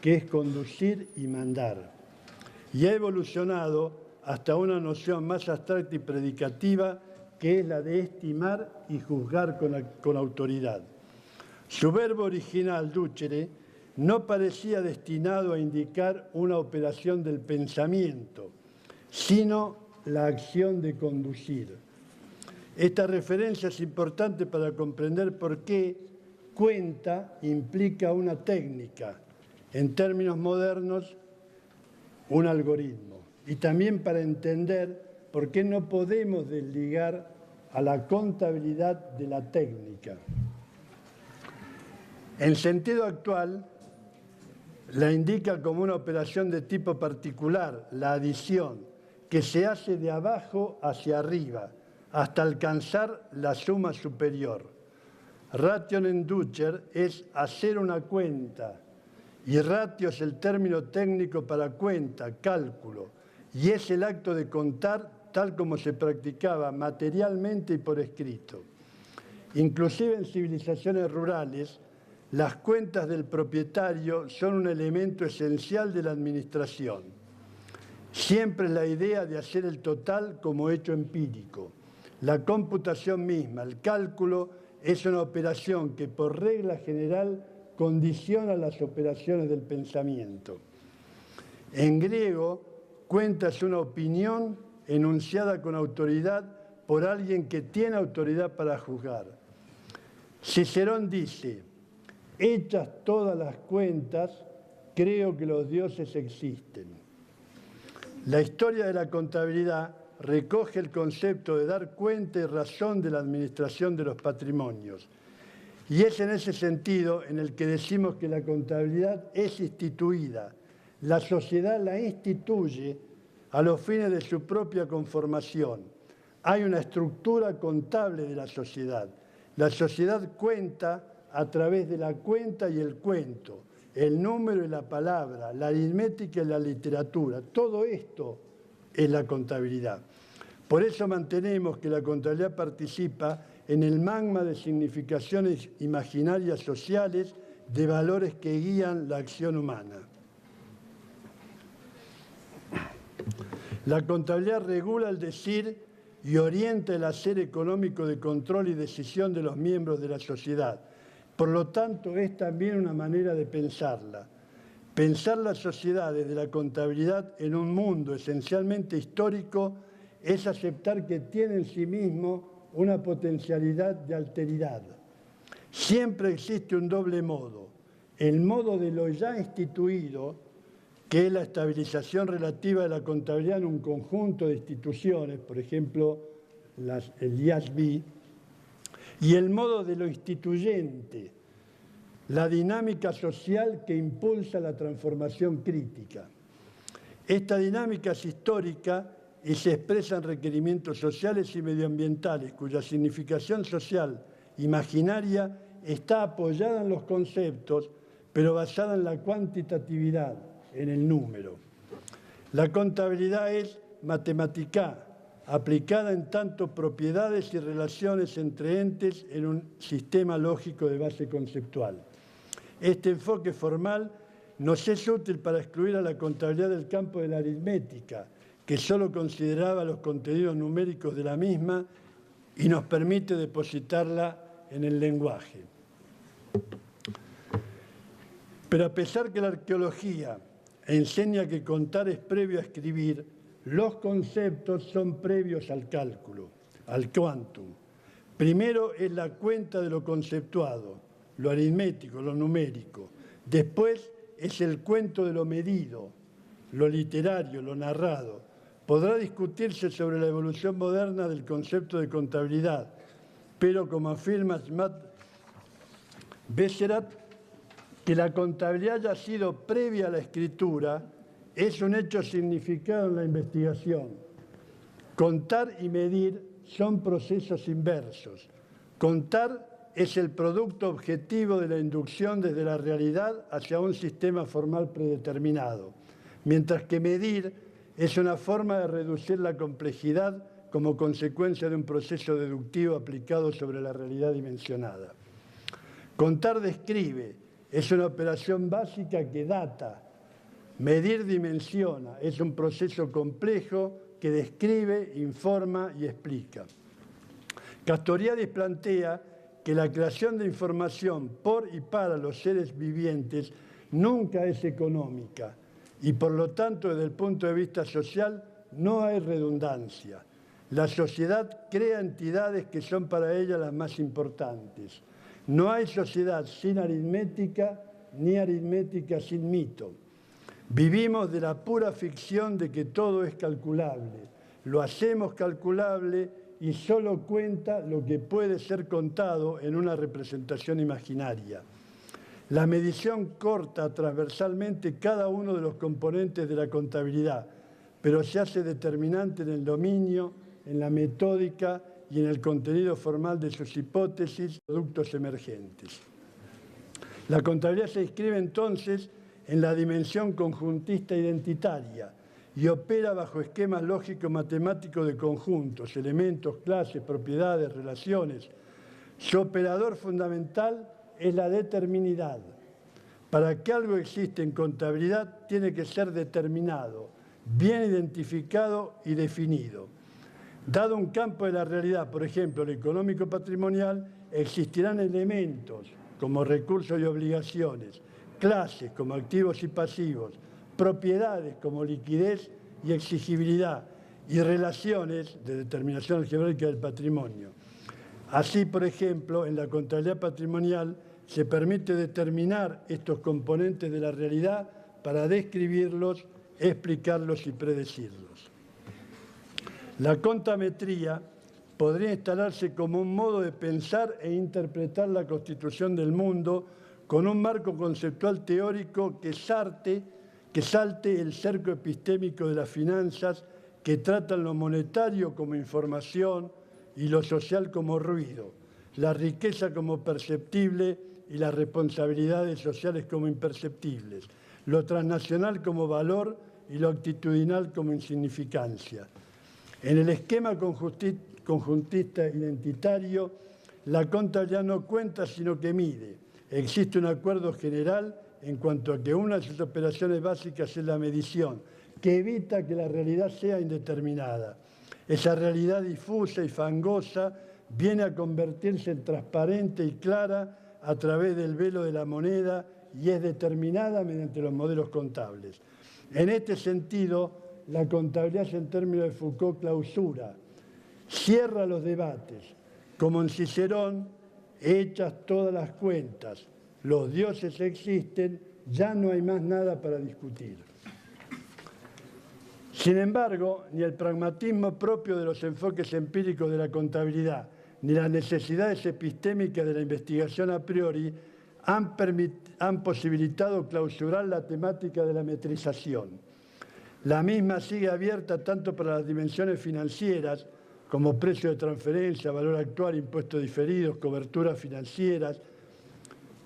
que es conducir y mandar, y ha evolucionado hasta una noción más abstracta y predicativa, que es la de estimar y juzgar con autoridad. Su verbo original, ducere, no parecía destinado a indicar una operación del pensamiento, sino la acción de conducir. Esta referencia es importante para comprender por qué cuenta implica una técnica, en términos modernos, un algoritmo, y también para entender por qué no podemos desligar a la contabilidad de la técnica. En sentido actual, la indica como una operación de tipo particular, la adición, que se hace de abajo hacia arriba, hasta alcanzar la suma superior. Ration inducer es hacer una cuenta, y ratio es el término técnico para cuenta, cálculo, y es el acto de contar tal como se practicaba materialmente y por escrito. Inclusive en civilizaciones rurales, las cuentas del propietario son un elemento esencial de la administración. Siempre es la idea de hacer el total como hecho empírico. La computación misma, el cálculo, es una operación que por regla general condiciona las operaciones del pensamiento. En griego, cuenta es una opinión enunciada con autoridad por alguien que tiene autoridad para juzgar. Cicerón dice: hechas todas las cuentas, creo que los dioses existen. La historia de la contabilidad recoge el concepto de dar cuenta y razón de la administración de los patrimonios. Y es en ese sentido en el que decimos que la contabilidad es instituida. La sociedad la instituye a los fines de su propia conformación. Hay una estructura contable de la sociedad. La sociedad cuenta a través de la cuenta y el cuento, el número y la palabra, la aritmética y la literatura. Todo esto es la contabilidad. Por eso mantenemos que la contabilidad participa en el magma de significaciones imaginarias sociales de valores que guían la acción humana. La contabilidad regula el decir y orienta el hacer económico de control y decisión de los miembros de la sociedad. Por lo tanto, es también una manera de pensarla. Pensar la sociedad desde la contabilidad en un mundo esencialmente histórico es aceptar que tiene en sí mismo una potencialidad de alteridad. Siempre existe un doble modo: el modo de lo ya instituido, que es la estabilización relativa de la contabilidad en un conjunto de instituciones, por ejemplo, el IASB, y el modo de lo instituyente, la dinámica social que impulsa la transformación crítica. Esta dinámica es histórica y se expresa en requerimientos sociales y medioambientales, cuya significación social imaginaria está apoyada en los conceptos, pero basada en la cuantitatividad, en el número. La contabilidad es matemática, aplicada en tanto propiedades y relaciones entre entes en un sistema lógico de base conceptual. Este enfoque formal nos es útil para excluir a la contabilidad del campo de la aritmética, que solo consideraba los contenidos numéricos de la misma y nos permite depositarla en el lenguaje. Pero a pesar que la arqueología enseña que contar es previo a escribir, los conceptos son previos al cálculo, al quantum. Primero es la cuenta de lo conceptuado, lo aritmético, lo numérico. Después es el cuento de lo medido, lo literario, lo narrado. Podrá discutirse sobre la evolución moderna del concepto de contabilidad, pero como afirma Matt Besserat, que la contabilidad haya sido previa a la escritura es un hecho significado en la investigación. Contar y medir son procesos inversos. Contar es el producto objetivo de la inducción desde la realidad hacia un sistema formal predeterminado, mientras que medir es una forma de reducir la complejidad como consecuencia de un proceso deductivo aplicado sobre la realidad dimensionada. Contar describe, es una operación básica que data. Medir dimensiona, es un proceso complejo que describe, informa y explica. Castoriadis plantea que la creación de información por y para los seres vivientes nunca es económica y por lo tanto desde el punto de vista social no hay redundancia. La sociedad crea entidades que son para ella las más importantes. No hay sociedad sin aritmética ni aritmética sin mito. Vivimos de la pura ficción de que todo es calculable. Lo hacemos calculable y solo cuenta lo que puede ser contado en una representación imaginaria. La medición corta transversalmente cada uno de los componentes de la contabilidad, pero se hace determinante en el dominio, en la metódica y en el contenido formal de sus hipótesis y productos emergentes. La contabilidad se inscribe entonces en la dimensión conjuntista identitaria y opera bajo esquemas lógico-matemáticos de conjuntos, elementos, clases, propiedades, relaciones. Su operador fundamental es la determinidad. Para que algo existe en contabilidad tiene que ser determinado, bien identificado y definido. Dado un campo de la realidad, por ejemplo, el económico-patrimonial, existirán elementos como recursos y obligaciones, clases como activos y pasivos, propiedades como liquidez y exigibilidad y relaciones de determinación algebraica del patrimonio. Así, por ejemplo, en la contabilidad patrimonial se permite determinar estos componentes de la realidad para describirlos, explicarlos y predecirlos. La contametría podría instalarse como un modo de pensar e interpretar la constitución del mundo con un marco conceptual teórico que salte el cerco epistémico de las finanzas que tratan lo monetario como información y lo social como ruido, la riqueza como perceptible y las responsabilidades sociales como imperceptibles, lo transnacional como valor y lo actitudinal como insignificancia. En el esquema conjuntista identitario, la contabilidad no cuenta sino que mide. Existe un acuerdo general en cuanto a que una de sus operaciones básicas es la medición, que evita que la realidad sea indeterminada. Esa realidad difusa y fangosa viene a convertirse en transparente y clara a través del velo de la moneda y es determinada mediante los modelos contables. En este sentido, la contabilidad en términos de Foucault clausura, cierra los debates, como en Cicerón, hechas todas las cuentas, los dioses existen, ya no hay más nada para discutir. Sin embargo, ni el pragmatismo propio de los enfoques empíricos de la contabilidad, ni las necesidades epistémicas de la investigación a priori han posibilitado clausurar la temática de la metrización. La misma sigue abierta tanto para las dimensiones financieras, como precio de transferencia, valor actual, impuestos diferidos, coberturas financieras,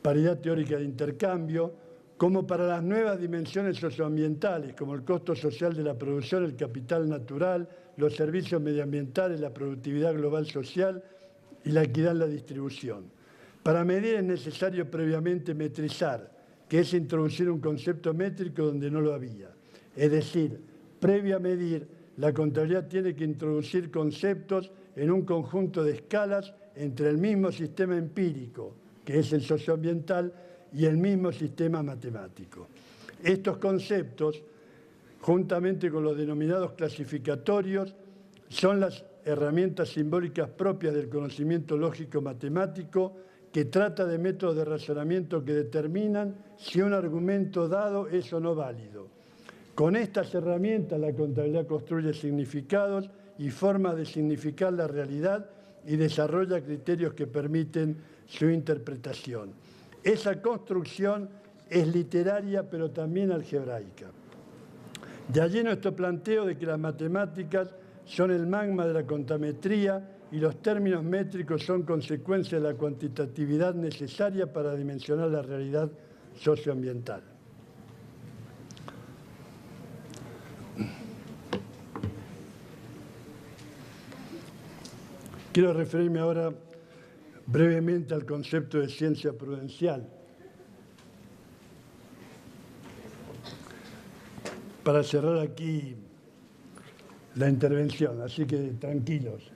paridad teórica de intercambio, como para las nuevas dimensiones socioambientales, como el costo social de la producción, el capital natural, los servicios medioambientales, la productividad global social y la equidad en la distribución. Para medir es necesario previamente metrizar, que es introducir un concepto métrico donde no lo había. Es decir, previo a medir, la contabilidad tiene que introducir conceptos en un conjunto de escalas entre el mismo sistema empírico, que es el socioambiental, y el mismo sistema matemático. Estos conceptos, juntamente con los denominados clasificatorios, son las herramientas simbólicas propias del conocimiento lógico-matemático que trata de métodos de razonamiento que determinan si un argumento dado es o no válido. Con estas herramientas la contabilidad construye significados y formas de significar la realidad y desarrolla criterios que permiten su interpretación. Esa construcción es literaria pero también algebraica. De allí nuestro planteo de que las matemáticas son el magma de la contametría y los términos métricos son consecuencia de la cuantitatividad necesaria para dimensionar la realidad socioambiental. Quiero referirme ahora brevemente al concepto de ciencia prudencial. Para cerrar aquí la intervención, así que tranquilos.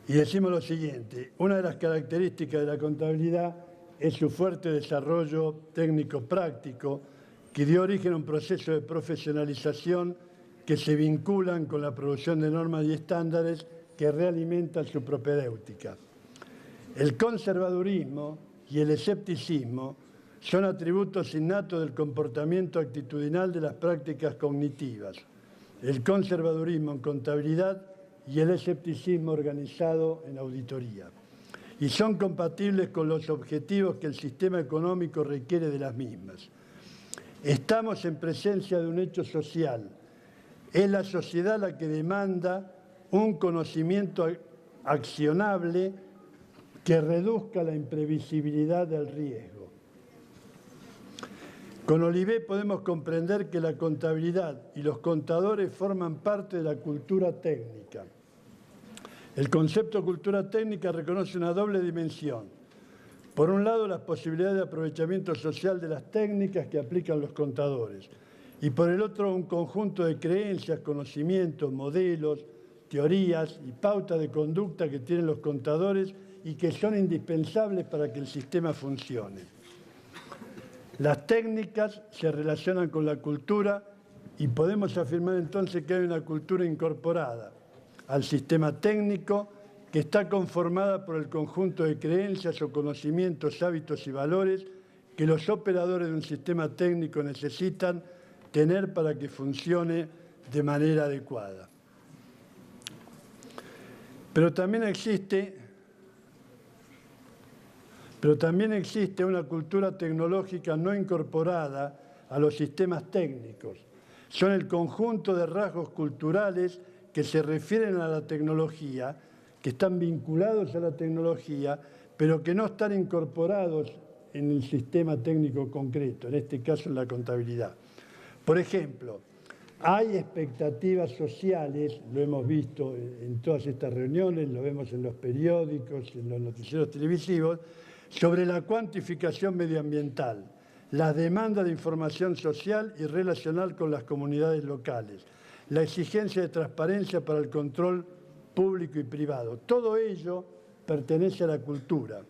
Y decimos lo siguiente: una de las características de la contabilidad es su fuerte desarrollo técnico-práctico, que dio origen a un proceso de profesionalización que se vinculan con la producción de normas y estándares que realimentan su propedéutica. El conservadurismo y el escepticismo son atributos innatos del comportamiento actitudinal de las prácticas cognitivas. El conservadurismo en contabilidad y el escepticismo organizado en auditoría. Y son compatibles con los objetivos que el sistema económico requiere de las mismas. Estamos en presencia de un hecho social. Es la sociedad la que demanda un conocimiento accionable que reduzca la imprevisibilidad del riesgo. Con Olivet podemos comprender que la contabilidad y los contadores forman parte de la cultura técnica. El concepto cultura técnica reconoce una doble dimensión. Por un lado, las posibilidades de aprovechamiento social de las técnicas que aplican los contadores. Y por el otro, un conjunto de creencias, conocimientos, modelos, teorías y pautas de conducta que tienen los contadores y que son indispensables para que el sistema funcione. Las técnicas se relacionan con la cultura y podemos afirmar entonces que hay una cultura incorporada al sistema técnico que está conformada por el conjunto de creencias o conocimientos, hábitos y valores que los operadores de un sistema técnico necesitan tener para que funcione de manera adecuada. Pero también existe una cultura tecnológica no incorporada a los sistemas técnicos. Son el conjunto de rasgos culturales que se refieren a la tecnología, que están vinculados a la tecnología, pero que no están incorporados en el sistema técnico concreto, en este caso en la contabilidad. Por ejemplo, hay expectativas sociales, lo hemos visto en todas estas reuniones, lo vemos en los periódicos, en los noticieros televisivos, sobre la cuantificación medioambiental, la demanda de información social y relacional con las comunidades locales, la exigencia de transparencia para el control público y privado. Todo ello pertenece a la cultura.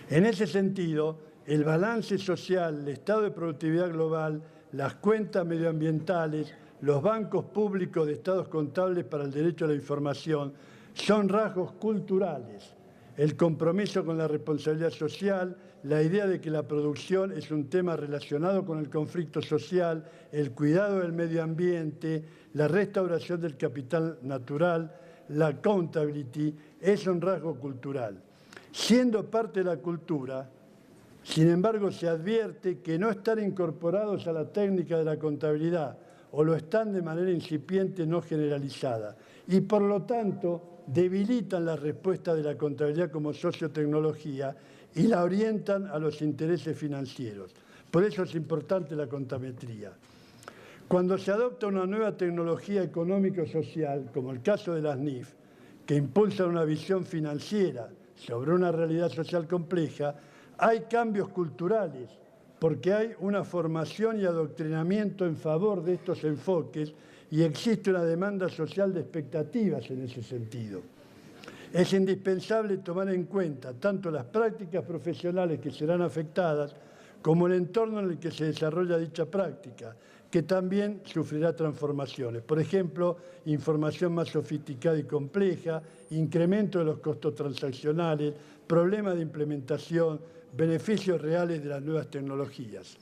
En ese sentido, el balance social, el estado de productividad global, las cuentas medioambientales, los bancos públicos de estados contables para el derecho a la información son rasgos culturales. El compromiso con la responsabilidad social, la idea de que la producción es un tema relacionado con el conflicto social, el cuidado del medio ambiente, la restauración del capital natural, la accountability, es un rasgo cultural. Siendo parte de la cultura, sin embargo, se advierte que no están incorporados a la técnica de la contabilidad o lo están de manera incipiente, no generalizada, y por lo tanto debilitan la respuesta de la contabilidad como sociotecnología y la orientan a los intereses financieros. Por eso es importante la contametría. Cuando se adopta una nueva tecnología económico-social, como el caso de las NIF, que impulsan una visión financiera sobre una realidad social compleja, hay cambios culturales, porque hay una formación y adoctrinamiento en favor de estos enfoques y existe una demanda social de expectativas en ese sentido. Es indispensable tomar en cuenta tanto las prácticas profesionales que serán afectadas como el entorno en el que se desarrolla dicha práctica, que también sufrirá transformaciones. Por ejemplo, información más sofisticada y compleja, incremento de los costos transaccionales, problemas de implementación, beneficios reales de las nuevas tecnologías.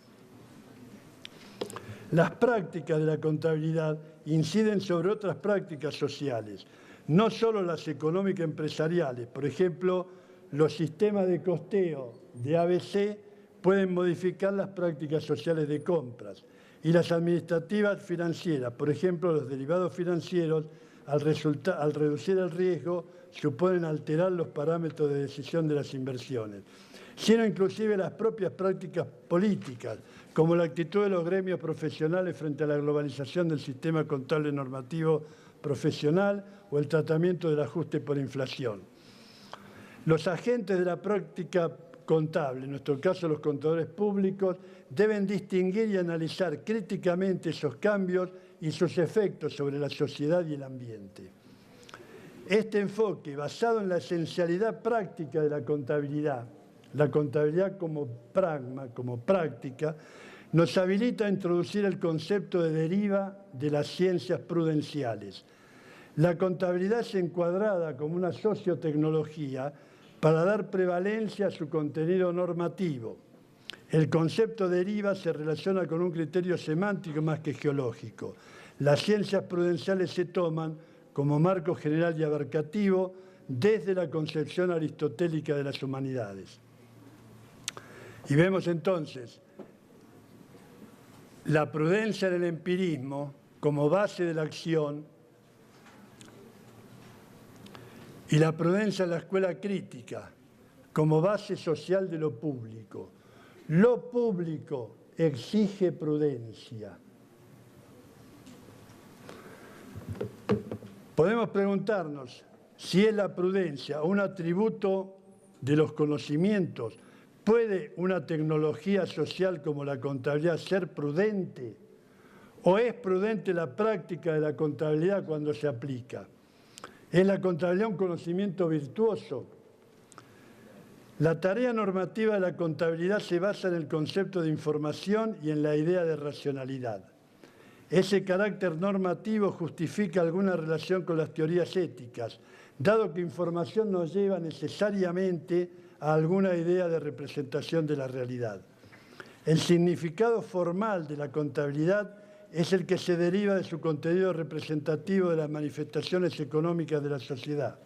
Las prácticas de la contabilidad inciden sobre otras prácticas sociales, no solo las económico-empresariales. Por ejemplo, los sistemas de costeo de ABC pueden modificar las prácticas sociales de compras y las administrativas financieras. Por ejemplo, los derivados financieros, al reducir el riesgo, suponen alterar los parámetros de decisión de las inversiones, sino inclusive las propias prácticas políticas, como la actitud de los gremios profesionales frente a la globalización del sistema contable normativo profesional o el tratamiento del ajuste por inflación. Los agentes de la práctica contable, en nuestro caso los contadores públicos, deben distinguir y analizar críticamente esos cambios y sus efectos sobre la sociedad y el ambiente. Este enfoque, basado en la esencialidad práctica de la contabilidad como pragma, como práctica, nos habilita a introducir el concepto de deriva de las ciencias prudenciales. La contabilidad es encuadrada como una sociotecnología para dar prevalencia a su contenido normativo. El concepto deriva se relaciona con un criterio semántico más que geológico. Las ciencias prudenciales se toman como marco general y abarcativo desde la concepción aristotélica de las humanidades. Y vemos entonces la prudencia en el empirismo como base de la acción y la prudencia en la escuela crítica como base social de lo público. Lo público exige prudencia. Podemos preguntarnos si es la prudencia un atributo de los conocimientos. ¿Puede una tecnología social como la contabilidad ser prudente? ¿O es prudente la práctica de la contabilidad cuando se aplica? ¿Es la contabilidad un conocimiento virtuoso? La tarea normativa de la contabilidad se basa en el concepto de información y en la idea de racionalidad. Ese carácter normativo justifica alguna relación con las teorías éticas, dado que información nos lleva necesariamente a alguna idea de representación de la realidad. El significado formal de la contabilidad es el que se deriva de su contenido representativo de las manifestaciones económicas de la sociedad.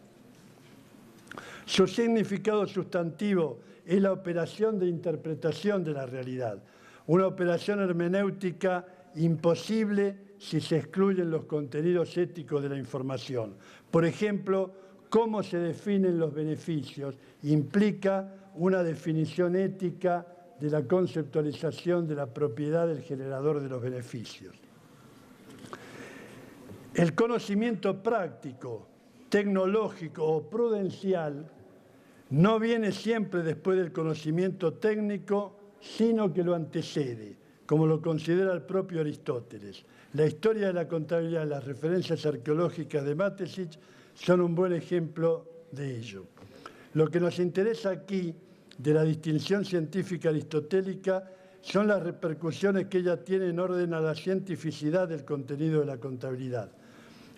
Su significado sustantivo es la operación de interpretación de la realidad, una operación hermenéutica imposible si se excluyen los contenidos éticos de la información. Por ejemplo, cómo se definen los beneficios implica una definición ética de la conceptualización de la propiedad del generador de los beneficios. El conocimiento práctico, tecnológico o prudencial no viene siempre después del conocimiento técnico, sino que lo antecede, como lo considera el propio Aristóteles. La historia de la contabilidad y las referencias arqueológicas de Matejich son un buen ejemplo de ello. Lo que nos interesa aquí de la distinción científica aristotélica son las repercusiones que ella tiene en orden a la cientificidad del contenido de la contabilidad.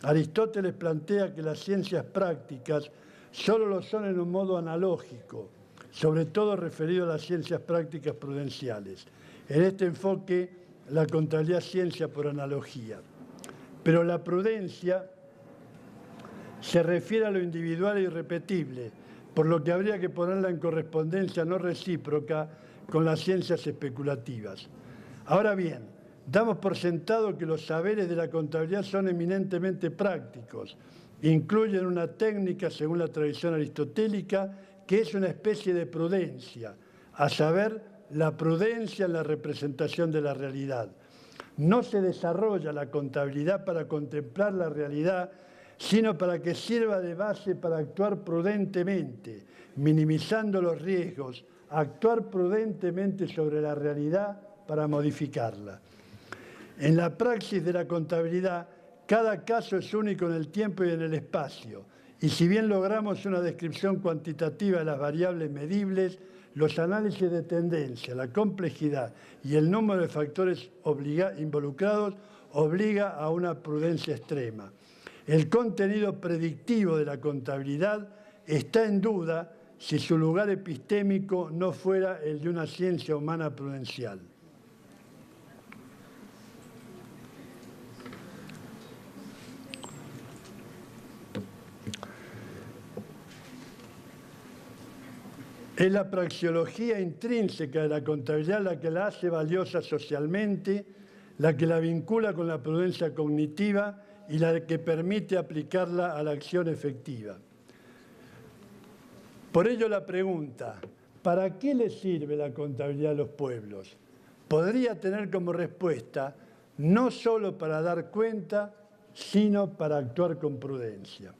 Aristóteles plantea que las ciencias prácticas solo lo son en un modo analógico, sobre todo referido a las ciencias prácticas prudenciales. En este enfoque, la contabilidad es ciencia por analogía. Pero la prudencia se refiere a lo individual e irrepetible, por lo que habría que ponerla en correspondencia no recíproca con las ciencias especulativas. Ahora bien, damos por sentado que los saberes de la contabilidad son eminentemente prácticos. Incluyen una técnica, según la tradición aristotélica, que es una especie de prudencia, a saber, la prudencia en la representación de la realidad. No se desarrolla la contabilidad para contemplar la realidad, sino para que sirva de base para actuar prudentemente, minimizando los riesgos, actuar prudentemente sobre la realidad para modificarla. En la praxis de la contabilidad, cada caso es único en el tiempo y en el espacio, y si bien logramos una descripción cuantitativa de las variables medibles, los análisis de tendencia, la complejidad y el número de factores involucrados obliga a una prudencia extrema. El contenido predictivo de la contabilidad está en duda si su lugar epistémico no fuera el de una ciencia humana prudencial. Es la praxeología intrínseca de la contabilidad la que la hace valiosa socialmente, la que la vincula con la prudencia cognitiva y la que permite aplicarla a la acción efectiva. Por ello la pregunta, ¿para qué le sirve la contabilidad a los pueblos? Podría tener como respuesta, no solo para dar cuenta, sino para actuar con prudencia.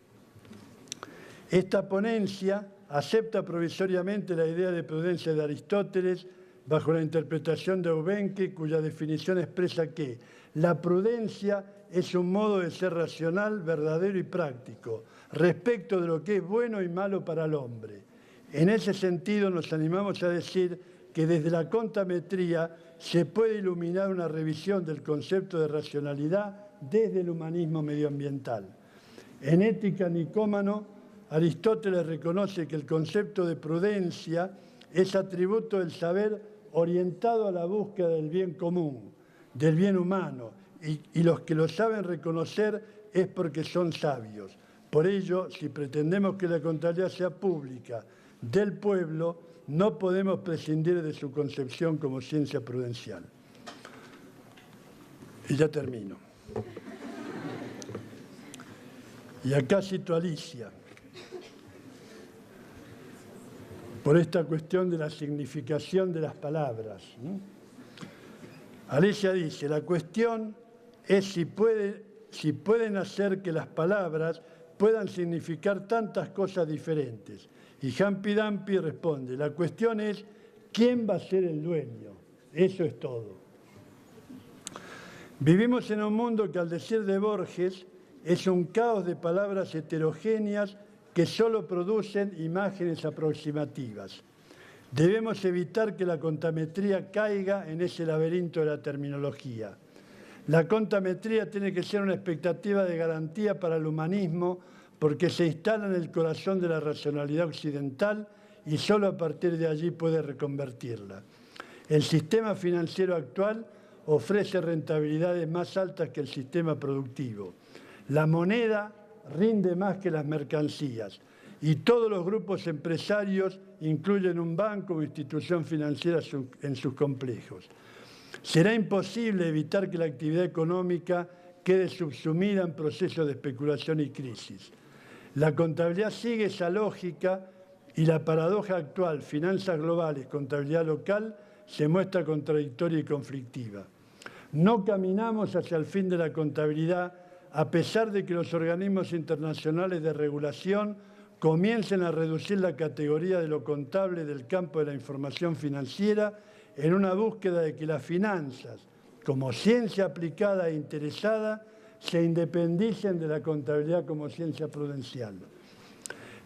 Esta ponencia acepta provisoriamente la idea de prudencia de Aristóteles bajo la interpretación de Eubenque, cuya definición expresa que la prudencia es un modo de ser racional, verdadero y práctico, respecto de lo que es bueno y malo para el hombre. En ese sentido, nos animamos a decir que desde la contametría se puede iluminar una revisión del concepto de racionalidad desde el humanismo medioambiental. En Ética Nicómano, Aristóteles reconoce que el concepto de prudencia es atributo del saber orientado a la búsqueda del bien común, del bien humano, y los que lo saben reconocer es porque son sabios. Por ello, si pretendemos que la contabilidad sea pública del pueblo, no podemos prescindir de su concepción como ciencia prudencial. Y ya termino. Y acá cito a Alicia, por esta cuestión de la significación de las palabras. Alicia dice, la cuestión es si pueden hacer que las palabras puedan significar tantas cosas diferentes. Y Humpty Dumpty responde, la cuestión es quién va a ser el dueño. Eso es todo. Vivimos en un mundo que, al decir de Borges, es un caos de palabras heterogéneas que solo producen imágenes aproximativas. Debemos evitar que la contametría caiga en ese laberinto de la terminología. La contametría tiene que ser una expectativa de garantía para el humanismo porque se instala en el corazón de la racionalidad occidental y solo a partir de allí puede reconvertirla. El sistema financiero actual ofrece rentabilidades más altas que el sistema productivo. La moneda rinde más que las mercancías y todos los grupos empresarios incluyen un banco o institución financiera en sus complejos. Será imposible evitar que la actividad económica quede subsumida en procesos de especulación y crisis. La contabilidad sigue esa lógica y la paradoja actual, finanzas globales, contabilidad local, se muestra contradictoria y conflictiva. No caminamos hacia el fin de la contabilidad a pesar de que los organismos internacionales de regulación comiencen a reducir la categoría de lo contable del campo de la información financiera en una búsqueda de que las finanzas, como ciencia aplicada e interesada, se independicen de la contabilidad como ciencia prudencial.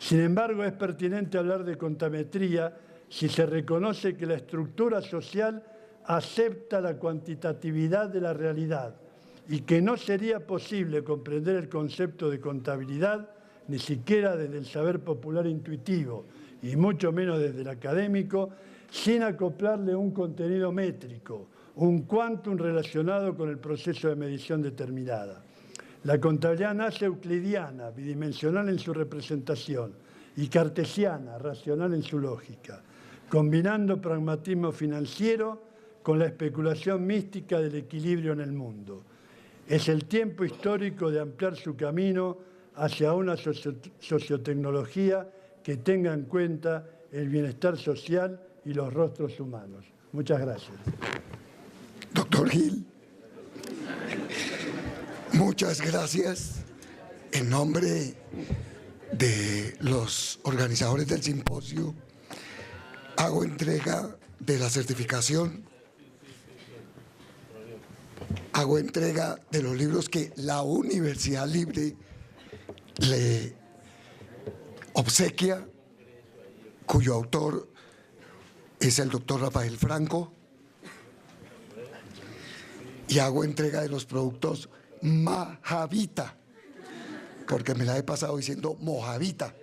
Sin embargo, es pertinente hablar de contametría si se reconoce que la estructura social acepta la cuantitatividad de la realidad y que no sería posible comprender el concepto de contabilidad ni siquiera desde el saber popular intuitivo y mucho menos desde el académico, sin acoplarle un contenido métrico, un quantum relacionado con el proceso de medición determinada. La contabilidad nace euclidiana, bidimensional en su representación, y cartesiana, racional en su lógica, combinando pragmatismo financiero con la especulación mística del equilibrio en el mundo. Es el tiempo histórico de ampliar su camino hacia una sociotecnología que tenga en cuenta el bienestar social y los rostros humanos. Muchas gracias. Doctor Gil, muchas gracias. En nombre de los organizadores del simposio, hago entrega de la certificación, hago entrega de los libros que la Universidad Libre le obsequia, cuyo autor es el doctor Rafael Franco, y hago entrega de los productos Mahavita, porque me la he pasado diciendo Mojavita,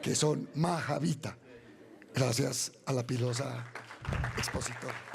que son Mahavita, gracias a la pilosa expositora.